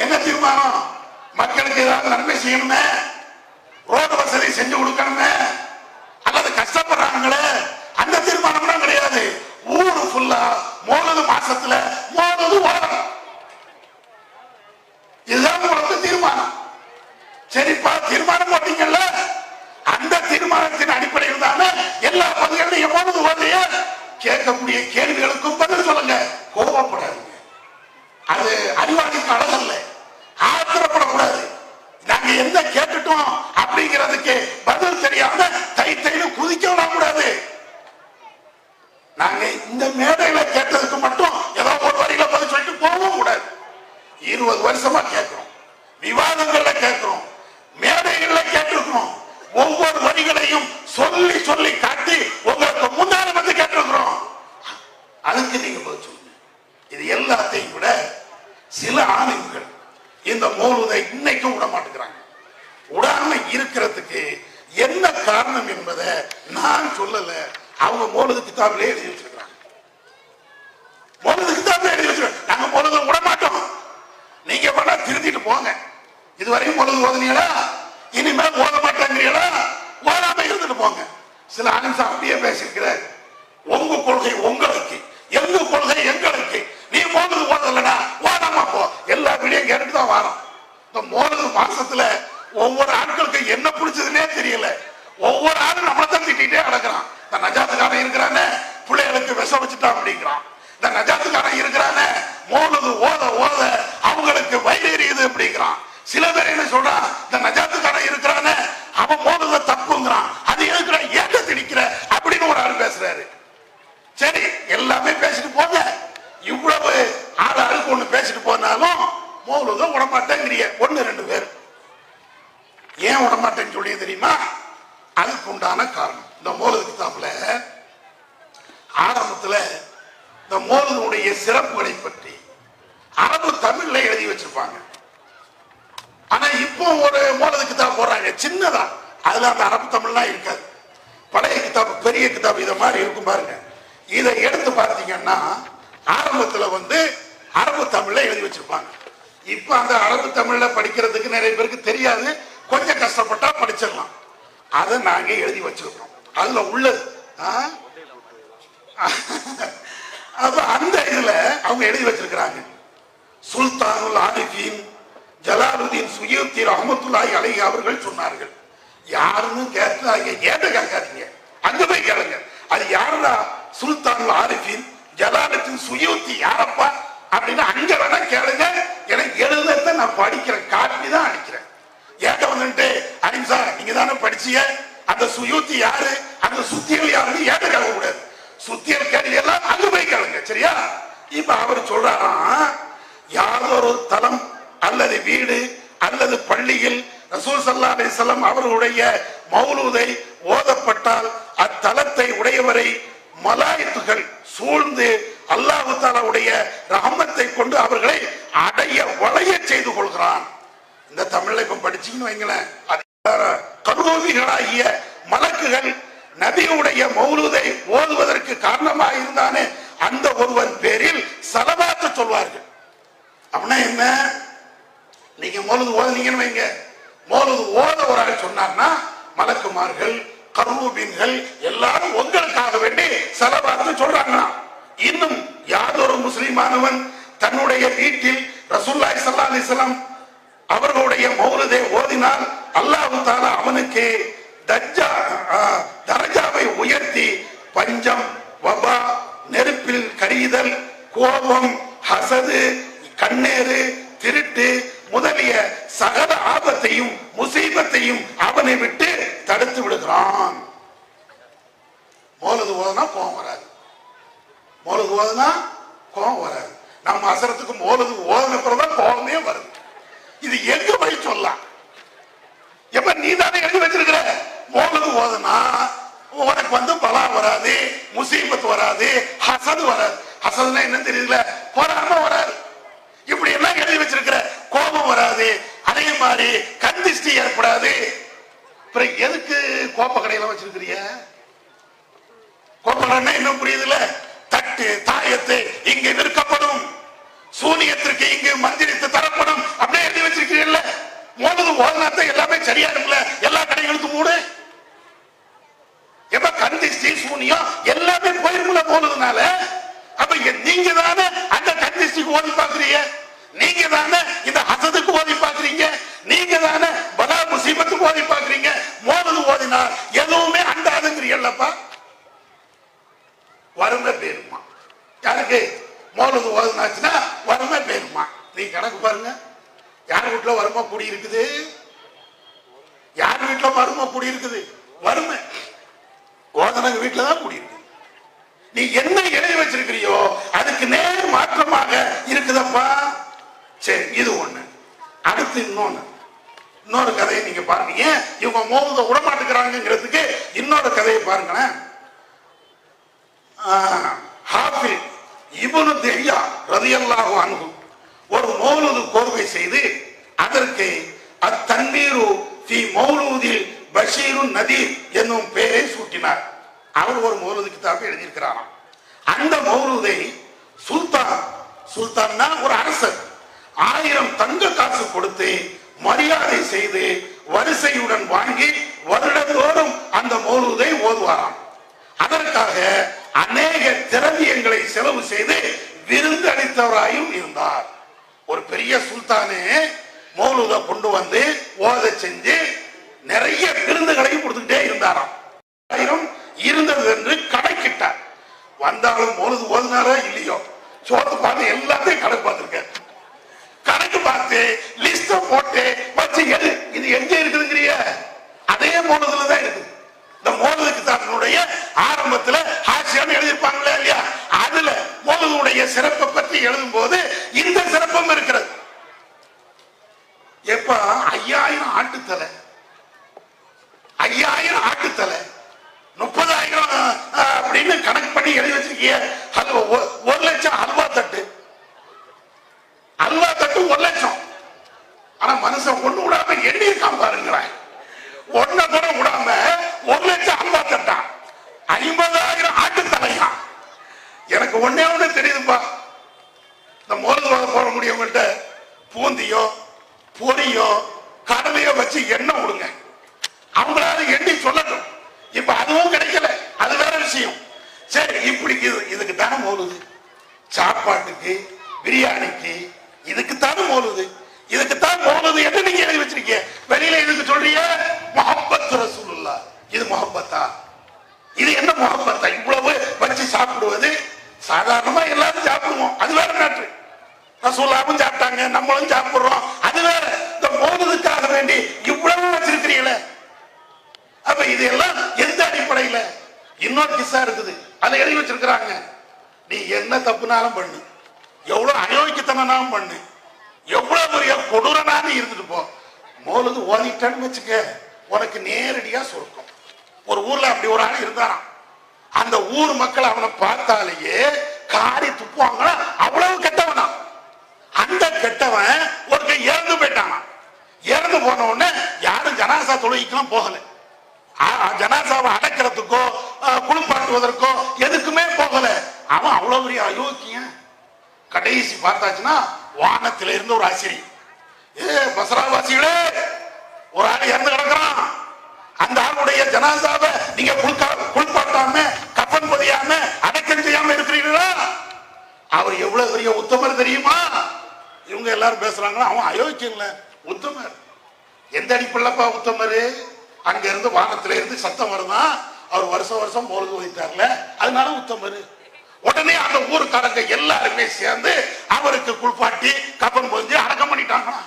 என்ன தீர்மானம்? மக்களுக்கு ஏதாவது நன்மை செய்யணுமே, ரோடு வசதி செஞ்சு கொடுக்கணுமே, அல்லது கஷ்டப்படுறாங்களே, அந்த சரிப்பா தீர்மானம் போட்டீங்கல்ல, அந்த தீர்மானத்தின் அடிப்படையில் தானே எல்லா பகுதிகளையும் மௌலூது ஓதைய கேட்கக்கூடிய கேள்விகளுக்கும் பதில் சொல்லுங்க. கோபப்படாதீங்க, அது அறிவாளிக்கு அழகல்ல. ஆத்திரப்படக்கூடாது. நாங்க என்ன கேட்டுட்டோம் அப்படிங்கிறதுக்கு பதில் தெரியாம தைத்தையில குதிக்க விடக்கூடாது. நாங்க இந்த மேடையில கேட்டதுக்கு மட்டும் ஏதோ ஒரு வரியில பதில் சொல்லிட்டு போகவும் கூடாது. 20 வருஷமா கேட்கிறோம், விவாதங்கள்ல கேட்கிறோம், மேடைகள்ல கேட்டிருக்கிறோம். ஒவ்வொரு வரிகளையும் சொல்லி சொல்லி காட்டி உங்களுக்கு முன்னால வந்து கேட்டிருக்கிறோம். அதுக்கு நீங்க பதில் சொல்லுங்க. இது எல்லாத்தையும் விட சில ஆளுங்கள் இந்த மௌலூதை இன்னைக்கும் விட மாட்டேங்கிறாங்க. விடாம இருக்கிறதுக்கு என்ன காரணம் என்பதை நான் சொல்லல, அவங்க மௌலூது கிதாபிலே எழுதி வச்சிருக்காங்க. மௌலூது கிதாபிலே எழுதி வச்சிருக்காங்க. நாங்க மௌலூதை விட மாட்டோம், நீங்க வேணா திருத்திட்டு போங்க. இதுவரையும் மௌலூது ஓதுனீங்களா, இனிமேல் ஓத மாட்டேங்கிறீங்களா, ஓதாம இருந்துட்டு போங்க. சில ஆளுங்க அப்படியே பேசியிருக்கிறார். உங்க கொள்கை உங்களுக்கு, எங்க கொள்கை எங்களுக்கு. நீ மௌலூது ஓதலனா ஓதாம போ. எல்லா வீடியும் கேட்டுட்டு தான் வரோம். இந்த மௌலூது மாசத்துல ஒவ்வொரு ஆட்களுக்கு என்ன பிடிச்சதுன்னே தெரியல. ஒவ்வொரு ஆளும் நம்மளை தான் திட்டிகிட்டே கிடக்குறான். இந்த நஜாத்துக்காரன் இருக்கிறானே பிள்ளைகளுக்கு விஷம் வச்சுட்டான் அப்படிங்கிறான். இந்த நஜாத்துக்காரன் இருக்கிறானே மௌலூது ஓத ஓத அவங்களுக்கு வயிறு எரியுது அப்படிங்கிறான். சில பேர் என்ன சொல்றான், இந்த நஜாத்துக்காரன் இருக்கிறானே அவன் மௌலூத தப்புங்கிறான். அது எதுக்குடா ஏங்க திணிக்கிற அப்படின்னு ஒரு ஆள் பேசுறாரு. சரி, எல்லாமே பேசிட்டு போங்க. இவ்வளவு ஆளுக்கு ஒண்ணு பேசிட்டு போனாலும் மௌலூத விடமாட்டேங்கிறிய. 1-2 பேர் ஏன் விடமாட்டேன்னு சொல்லி தெரியுமா? அதுக்கு உண்டான காரணம் இந்த மௌலூது கிதாபுல ஆரம்பத்துல இந்த மௌலூதுடைய சிறப்புகளை பற்றி அரபு தமிழ்ல எழுதி வச்சிருப்பாங்க. ஆனா இப்போ ஒரு மௌலூது கிதாப் போடுறாங்க சின்னதா, அதுல அந்த அரபு தமிழ்லாம் இருக்காது. பழைய கிதாபு, பெரிய கிதாபு இதை மாதிரி இருக்கும் பாருங்க. இதை எடுத்து பார்த்தீங்கன்னா ஆரம்பத்துல அரபு தமிழ்ல எழுதி வச்சிருப்பாங்க. இப்ப அந்த அரபு தமிழ்ல படிக்கிறதுக்கு நிறைய பேருக்கு தெரியாது, கொஞ்சம் கஷ்டப்பட்டா படிச்சிடலாம். அதை நாங்க எழுதி வச்சிருக்கோம். அதுல உள்ளது அப்ப அந்த இதுல அவங்க எழுதி வச்சிருக்கிறாங்க. சுல்தானுல் ஆரிஃபீன் ஜலாலுதீன் சுயூத்தி ரஹ்மத்துல்லாஹி அலைஹி அவர்கள் சொன்னார்கள். யாருன்னு கேட்காதீங்க, ஏட்ட கேட்காதீங்க, அங்க போய் கேளுங்க. அது யாருடா சுல்தானுல் ஆரிஃபீன் ஜலாலுதீன் சுயூத்தி யாரப்பா அப்படின்னு அங்க வேணா கேளுங்க. எனக்கு எழுத நான் படிக்கிறேன், காப்பி தான் அடிக்கிறேன். ஏட்ட வந்துட்டு அனிம்சா நீங்க தானே படிச்சீங்க, அந்த சுயூத்தி யாரு, அந்த சுத்தியல் யாருன்னு ஏட்ட கேட்க கூடாது. சுத்தியல் கேள்வி எல்லாம் அங்க போய் கேளுங்க, சரியா? இப்ப அவர் சொல்றாராம், யாரொரு தலம் அல்லது வீடு அல்லது பள்ளியில் ரசூல் ஸல்லல்லாஹு அலைஹி வஸல்லம் அவர்களுடைய மௌலூதை ஓதப்பட்டால் அத்தலத்தை உடையவரை மலாயித்துகள் சூழ்ந்து அல்லாஹ் தஆலாவுடைய ரஹமத்தை கொண்டு அவர்களை அடைய வளைய செய்து கொள்கிறான். இந்த தமிழ்ல இப்ப படிச்சீங்கன்னு வைங்களேன், கருவிகளாகிய மலக்குகள் நபியுடைய மௌலூதை ஓதுவதற்கு காரணமாக இருந்தானே அந்த ஒருவன் பேரில் ஸலவாத்து சொல்வார்கள். அப்படின்னா என்ன? நீங்க மௌலூது ஓதுனீங்கன்னு வைங்க, மௌலூது ஓத ஒரு ஆள் சொன்னார்னா மலக்குமார்கள் கரூபீன்கள் எல்லாரும் உங்களுக்காக வேண்டி ஸலவாத்து சொல்றாங்க. இன்னும் யாதொரு முஸ்லிமானவன் தன்னுடைய வீட்டில் ரசூலுல்லாஹி ஸல்லல்லாஹு அலைஹி வஸல்லம் அவர்களுடைய மௌலூதை ஓதினால் அல்லாஹ் தஆலா அவனுக்கு தரஜாவை உயர்த்தி பஞ்சம், வபா, நெருப்பில் கரியுதல், கோபம், ஹசது, கண்ணேறு, திருட்டு முதலிய சகல ஆபத்தையும் முசீபத்தையும் அவனை விட்டு தடுத்து விடுகிறான். மௌலூது ஓதுனா கோபம் வராது, மௌலூது ஓதுனா கோபம் வராது. நம்ம அசரத்துக்கு மௌலூது ஓதுன பிறகுதான் கோபமே வருது. இது எங்க போய் சொல்லலாம்? எப்ப நீ தானே எழுதி வச்சிருக்கிற மௌலூது ஓதுனா உனக்கு பலா வராது, முசீபத் வராது, ஹசது வராது. ஹசதுனா என்ன தெரியல, பொறாம வராது. இப்படி எல்லாம் எழுதி வச்சிருக்கிற கோபம் வராது, அதே மாதிரி கந்திஷ்டி ஏற்படாது. எதுக்கு கோப்ப கடையில வச்சிருக்கிறிய? கோப்பகடை என்ன புரியுதுல? தட்டு தாயத்து இங்கு விற்கப்படும், சூனியத்திற்கு இங்கு மந்திரித்து தரப்படும், அப்படியே எழுதி வச்சிருக்கிறீல்ல. மௌலூது ஓதுனாத்த எல்லாமே சரியா இருக்குல்ல, எல்லா கடைகளுக்கும் மூடு. எப்ப கந்திஷ்டி சூனியம் எல்லாமே போயிருக்குல மௌலூதுனால. அப்ப நீங்க தானே அந்த கந்திஷ்டிக்கு ஓதி பாக்குறீங்க, நீங்க தானே இந்த ஹசதுக்கு ஓதி பாக்குறீங்க, நீங்க தானே பலா மௌலூது ஓதுனாச்சுன்னா வறுமை போயிருமா? நீ கணக்கு பாருங்க. யார் வீட்டுல வறுமை கூடி இருக்குது? யார் வீட்டுல வறுமை கூடி இருக்குது? வறுமை ஓதனங்க வீட்டுல தான் கூடி இருக்குது. நீ என்ன எழுதி வச்சிருக்கிறியோ அதுக்கு நேர் மாற்றமாக இருக்குதப்பா. சரி, இது ஒண்ணு. அடுத்து இன்னொரு கதையை நீங்க பாருங்க. ஏன் இவங்க மௌலூத விடமாட்டுக்கிறாங்கிறதுக்கு இன்னொரு கதையை பாருங்களேன். ஹாஃபிஸ் இப்னு திஹ்யா ரலியல்லாஹு அன்ஹு ஒரு மௌலூது கோர்வை செய்து அதற்கு அத்தன்வீரு ஃபி மௌலூதில் பஷீருன் நதீர் என்னும் பெயரை சூட்டினார். அவர் ஒரு மௌலூது கிதாபை எழுதியிருக்கிறாராம். அந்த மௌலூதை சுல்தான்னா ஒரு அரசர் 1000 தங்க காசு கொடுத்து மரியாதை செய்து வரிசையுடன் வாங்கி வருடந்தோறும் அந்த மௌலூதை ஓதுவாராம். அதற்காக அநேக திரவியங்களை செலவு செய்து விருந்து அளித்தவராயும் இருந்தார். ஒரு பெரிய சுல்தானே மௌலூத கொண்டு வந்து ஓத செஞ்சு நிறைய விருந்துகளையும் கொடுத்துக்கிட்டே இருந்தாராம். 1000 இருந்தது என்று கணக்கிட்டார். வந்தாலும் மௌலூது ஓதுனாரோ இல்லையோ சோத்து பார்த்து எல்லாத்தையும் கணக்கு பார்த்திருக்காரு. கணக்கு பார்த்து லிஸ்ட போட்டு வச்சு இது எங்க இருக்குதுங்கிறிய அதே மௌலூதுல தான் இருக்குது. இந்த மௌலூது கிதாபினுடைய ஆரம்பத்துல ஹாஷியான்னு எழுதியிருப்பாங்களே இல்லையா, அதுல மௌலூதுடைய சிறப்பை பற்றி எழுதும் போது இந்த சிறப்பும் இருக்கிறது. எப்ப 5000 ஆட்டுத்தலை 30,000 அப்படின்னு கணக்கு பண்ணி எழுதி வச்சிருக்கீங்க. 1,00,000 அல்வா தட்டு 1,00,000. ஆனா மனுஷன் ஒண்ணு விடாம எண்ணி இருக்கான் பாருங்களேன். ஒன்ன கூட விடாம 1,00,000 அல்வா தட்டா 50,000 ஆட்டுத்தலையா. எனக்கு ஒண்ணு தெரியுதுப்பா. இந்த மோல்வாத போட முடியவங்கள்ட்ட பூந்தியோ பொரியோ கடலையோ வச்சு எண்ணெய் விடுங்க, அவங்களால எண்ணி சொல்லட்டும். இப்ப அதுவும் கிடைக்கல, அது வேற விஷயம். சரி, இப்படி இதுக்கு தானே மௌலூது, சாப்பாட்டுக்கு பிரியாணிக்கு இதுக்கு தானே மௌலூது, இதுக்கு தான் மௌலூது என்று நீங்க எழுதி வச்சிருக்கீங்க. வெளியில இதுக்கு சொல்றீங்க முஹப்பத் ரசூலுல்லாஹ். இது முஹப்பத்தா? இது என்ன முஹப்பத்தா? இவ்வளவு வச்சு சாப்பிடுவது சாதாரணமா எல்லாரும் சாப்பிடுவோம், அது வேற நாட்டு. ரசூலுல்லாஹும் சாப்பிட்டாங்க, நம்மளும் சாப்பிடுறோம், அது வேற. இந்த மௌலூதுக்காக வேண்டி இவ்வளவு வச்சிருக்கிறீங்களே, அப்ப இது எல்லாம் எந்த அடிப்படையில? இன்னொரு கிஸ்ஸா இருக்குது, அதை எழுதி வச்சிருக்கிறாங்க. நீ என்ன தப்புனாலும் பண்ணு, எவ்வளவு அயோக்கியத்தனாலும் பண்ணு, எவ்வளவு பெரிய கொடூரனாலும் இருந்துட்டு போ, மௌலூது ஓதிட்டான்னு வச்சுக்க உனக்கு நேரடியா சொர்க்கம். ஒரு ஊர்ல அப்படி ஒரு ஆள் இருந்தாராம். அந்த ஊர் மக்கள் அவனை பார்த்தாலேயே காரி துப்புவாங்களா, அவ்வளவு கெட்டவனா. அந்த கெட்டவன் ஒரு இறந்து போயிட்டானா. இறந்து போன உடனே யாரும் ஜனாசா தொழுகைக்கெல்லாம் போகல, ஜனாசாவை அடக்கிறதுக்கோ குளிப்பாட்டுவதற்கோ எதுக்குமே போகல. அவன் அவ்வளவு பெரிய அயோக்கியன். கடைசி பார்த்தாச்சுன்னா வானத்தில இருந்து ஒரு ஆசிரி, பஸ்ராவாசிகளே ஒரு ஆள் இறந்து கிடக்கிறான், அந்த ஆளுடைய ஜனாசாவை நீங்க குளிப்பாட்டாம கஃன் பதியாம அடக்கம் செய்யாம இருக்கிறீங்களா? அவர் எவ்வளவு பெரிய உத்தமர் தெரியுமா? இவங்க எல்லாரும் பேசுறாங்களா, அவன் அயோக்கியன்ல உத்தமர். எந்த அடிப்படையிலப்பா உத்தமர்? அங்க இருந்து வானத்தில இருந்து சத்தம் வருதான், அவர் வருஷம் வருஷம் மௌலூது ஓதிட்டார்ல, அதனால உத்தமர். உடனே அந்த ஊருக்காரங்க எல்லாருமே சேர்ந்து அவருக்கு குளிப்பாட்டி கஃன் பொதிஞ்சு அடக்கம் பண்ணிட்டாங்களா.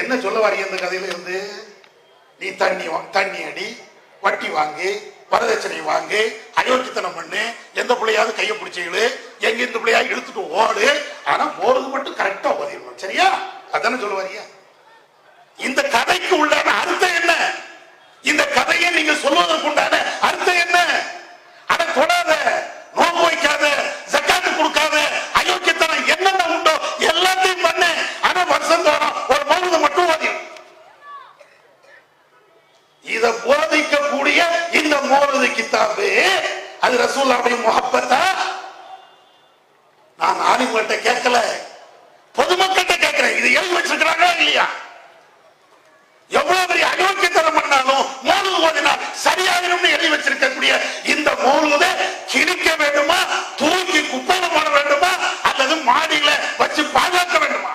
என்ன சொல்ல வாரிய இந்த கதையில இருந்து? நீ தண்ணி அடி, வட்டி வாங்கி, வரதட்சணை வாங்கி, அயோக்கியத்தனம் பண்ணு, எந்த பிள்ளையாவது கையை பிடிச்சிகளு, எங்க இந்த பிள்ளையாவது இழுத்துட்டு ஓடு, ஆனா மௌலூது மட்டும் கரெக்டா ஓதிடணும், சரியா? அதானே சொல்ல வாரியா? இந்த கதைக்கு உள்ளான அர்த்தம் என்ன? இந்த கதையை நீங்க சொல்வதற்கு உண்டான அர்த்தம் என்ன? அதை தொடாத, நோன்பு வைக்காத, ஜக்காத்து கொடுக்காத, அயோக்கியத்தனம் என்னென்ன உண்டோ எல்லாத்தையும் பண்ணு, ஆனா வருஷம் தோறும் ஒரு மௌலூது மட்டும் ஓதி. இத போதிக்கக்கூடிய இந்த மௌலூது கிதாபு அது ரசூலுல்லாஹ்வுடைய முஹப்பத்தா? நான் ஆலிம்கிட்ட கேட்கல, பொதுமக்கள்கிட்ட கேட்கிறேன். இது எழுதி வச்சிருக்கிறாங்களா இல்லையா? எவ்வளவு பெரிய அயோக்கியத்தனம் பண்ணாலும் மௌலூது ஓதினால் சரியாயிரும் எழுதி வச்சிருக்கக்கூடிய இந்த மௌலூதை கிழிக்க வேண்டுமா, தூக்கி குப்பையில போட வேண்டுமா, அல்லது மாடியில வச்சு பாதுகாக்க வேண்டுமா?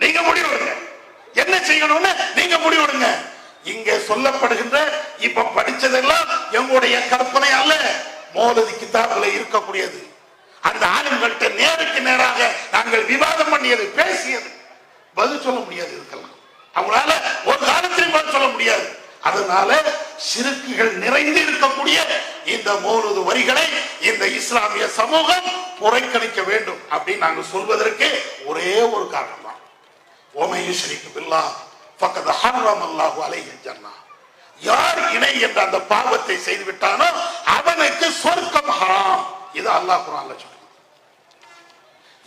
நீங்க முடிவெடுங்க. என்ன செய்யணும்னு நீங்க முடிவெடுங்க. இங்க சொல்லப்படுகின்ற இப்ப படிச்சதெல்லாம் எங்களுடைய கற்பனை அல்ல, மௌலூது கிதாபுல இருக்கக்கூடியது. அந்த ஆளுங்கள்ட்ட நேருக்கு நேராக நாங்கள் விவாதம் பண்ணியது, பேசியது, பதில் சொல்ல முடியாது. இருக்கலாம் அவங்களால ஒரு காலத்திலும் பதில் சொல்ல முடியாது. அதனால சிறுக்குகள் நிறைந்து இருக்கக்கூடிய இந்த மௌலூது வரிகளை இந்த இஸ்லாமிய சமூகம் புறக்கணிக்க வேண்டும் அப்படின்னு நாங்கள் சொல்வதற்கு ஒரே ஒரு காரணம் தான். ஓமை யுஷ்ரிக் பில்லாஹ் ஃபக்கத் ஹர்ரமல்லாஹு அலைஹில் ஜன்னah. யார் இணை என்ற அந்த பாவத்தை செய்து விட்டானோ அவனுக்கு சொர்க்கம் ஹராம். இது அல்லாஹ் குர்ஆன்ல சொல்றான்.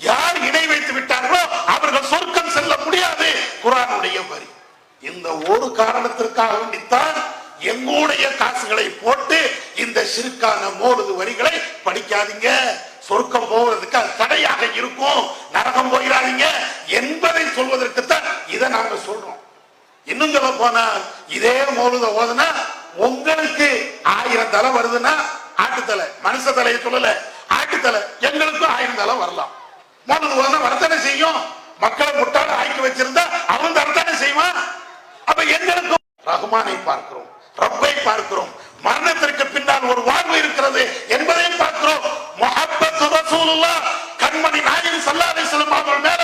யார் இணை வைத்து விட்டார்களோ அவர்கள் சொர்க்கம் செல்ல முடியாது, குர்ஆனுடைய வரி. இந்த ஒரு காரணத்திற்காக வேண்டித்தான் எங்களுடைய காசுகளை போட்டு இந்த சிறுக்கான மௌலூது வரிகளை படிக்காதீங்க, சொர்க்கம் போவதற்கு அது தடையாக இருக்கும், நரகம் போயிடாதீங்க என்பதை சொல்வதற்குத்தான் இதை நாங்க சொல்றோம். இன்னும் சொல்ல போனா இதே மௌலூத ஓதுனா உங்களுக்கு 1000 தலை வருதுன்னா ஆட்டுத்தலை, மனுஷ தலையை சொல்லல, ஆட்டுத்தலை, எங்களுக்கும் 1000 தலை வரலாம். மௌலூது ஓதுனா வரத்தானே செய்யும். மக்களை முட்டாள ஆக்கி வச்சிருந்தா அவன் தரத்தானே செய்வான். அப்ப எங்களுக்கும் ரஹ்மானை பார்க்கிறோம், ரப்பை பார்க்கிறோம், மரணத்திற்கு பின்னால் ஒரு வாழ்வு இருக்கிறது என்பதை பார்க்கிறோம். முஹப்பத்து ரசூலுல்லாஹ் கண்மணி நாயகம் ஸல்லல்லாஹு அலைஹி வஸல்லம் அவர்கள் மேல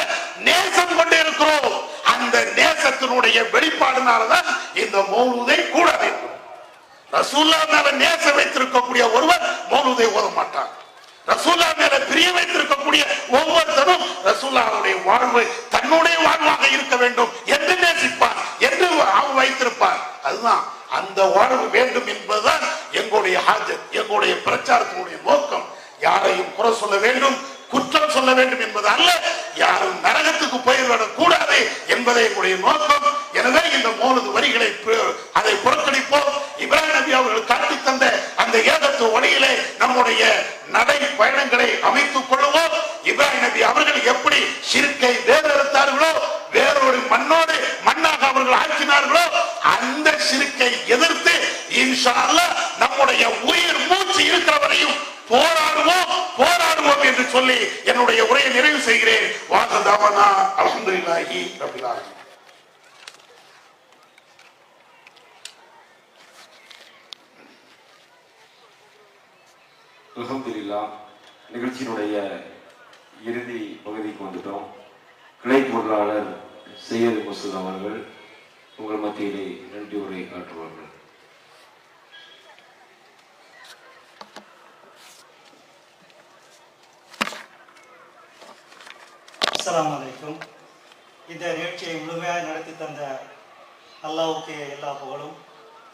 நேசம் கொண்டு இருக்கிறோம். அந்த நேசத்தினுடைய வெளிப்பாடுனாலதான் இந்த மௌலூதை கூட வைக்கிறோம். ரசூலுல்லாஹ் மேல நேசம் வைத்திருக்கக்கூடிய ஒருவர் மௌலூதை ஓத மாட்டார். ரசூலுல்லாஹ் மேல பிரிய வைத்திருக்கக்கூடிய ஒவ்வொருத்தரும் ரசூலுல்லாஹ்வுடைய வாழ்வு தன்னுடைய வாழ்வாக இருக்க வேண்டும் என்று நேசிப்பார், என்று அவர் வைத்திருப்பார். அதுதான் அந்த வாழ்வு வேண்டும் என்பதுதான் எங்களுடைய ஹாஜத், எங்களுடைய பிரச்சாரத்தினுடைய நோக்கம். யாரையும் குறை சொல்ல வேண்டும், குற்றம் சொல்ல வேண்டும் என்பது அல்ல, யாரும் நரகத்துக்கு போய்விடக் கூடாது என்பதை எங்களுடைய நோக்கம். எனவே இந்த மௌலூது வரிகளை அதை புறக்கணிப்போம். இப்ராஹிம் நபி அவர்கள் காட்டி தந்த அந்த ஏகத்துவ வழியிலே நம்முடைய நடை பயணங்களை அமைத்துக் கொள்வோம். இப்ராஹிம் நபி அவர்கள் எப்படி ஷிர்கை வேறறுத்தார்களோ, வேறொரு மண்ணோடு மண்ணாக அவர்கள் ஆக்கினார்களோ, அந்த ஷிர்கை எதிர்த்து இன்ஷா அல்லாஹ் நம்முடைய உயிர் மூச்சு இருக்கிறவரையும் போராடுவோம் போராடுவோம் என்று சொல்லி என்னுடைய உரையை நிறைவு செய்கிறேன். வாஹதாவனா அல்ஹம்துலில்லாஹி ரப்பில் ஆலமீன். அல்ஹம்துலில்லாஹ். நிகழ்ச்சியினுடைய இறுதி பகுதிக்கு வந்துட்டோம். கிளை பொருளாளர் சையது மசூத் அவர்கள் உங்கள் மத்தியிலே நன்றி உரை ஆற்றுவார்கள். அஸ்ஸலாமு அலைக்கும். இந்த நிகழ்ச்சியை முழுமையாக நடத்தி தந்த அல்லாஹ்வுக்கு எல்லா புகழும்.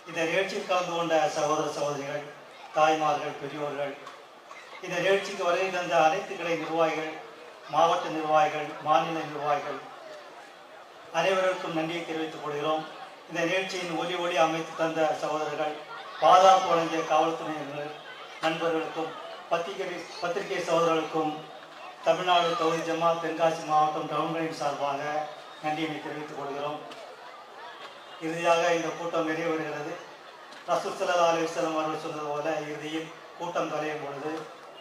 இந்த நிகழ்ச்சியில் கலந்து கொண்ட சகோதர சகோதரிகள், தாய்மார்கள், பெரியோர்கள், இந்த நிகழ்ச்சிக்கு வருகை தந்த அனைத்து கிளை நிர்வாகிகள், மாவட்ட நிர்வாகிகள், மாநில நிர்வாகிகள் அனைவருக்கும் நன்றியை தெரிவித்துக் கொள்கிறோம். இந்த நிகழ்ச்சியின் ஒளி அமைத்து தந்த சகோதரர்கள், பாதுகாப்பு வழங்கிய காவல்துறையினர் நண்பர்களுக்கும், பத்திரிகை சகோதரர்களுக்கும், தமிழ்நாடு தொகுதி ஜமாத் தென்காசி மாவட்டம் டவுன்களின் சார்பாக நன்றியினை தெரிவித்துக் கொள்கிறோம். இறுதியாக இந்த கூட்டம் நிறைவேறுகிறது. ரசூல் ஸல்லல்லாஹு அலைஹி வஸல்லம் அவர்கள் சொன்னது போல இறுதியில் கூட்டம் கலையும் பொழுது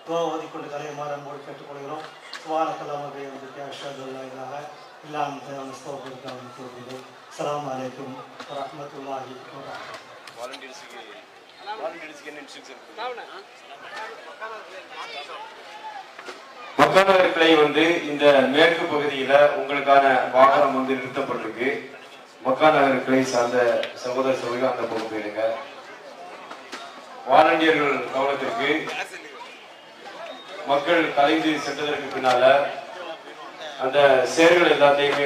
துஆ ஓதிக்கொண்டு கலையுமாறு அன்போடு கேட்டுக்கொள்கிறோம். சுப்ஹானக்கல்லாஹு வ பிஹம்திஹி அஷ்ஹது அல்லா இலாஹா இல்லா அன்த அஸ்தக்ஃபிருக வ அத்தூபு இலைக். அஸ்ஸலாமு அலைக்கும் வ ரஹ்மத்துல்லாஹி வ பரகாத்துஹு. வாலண்டியர்ஸ்க்கு என்ன இன்ஸ்ட்ரக்ஷன் கொடுங்க? மக்காநகர் கிளை இந்த மேற்கு பகுதியில உங்களுக்கான வாகனம் நிறுத்தப்பட்டிருக்கு. மக்காநகர் கிளை சார்ந்த சகோதர சகோதரிகள் அந்த பக்கம் போயிருங்க. வாலண்டியர்கள் கவனத்திற்கு, மக்கள் கலைந்து சென்றதற்கு பின்னால அந்த சேர்கள் எல்லாத்தையுமே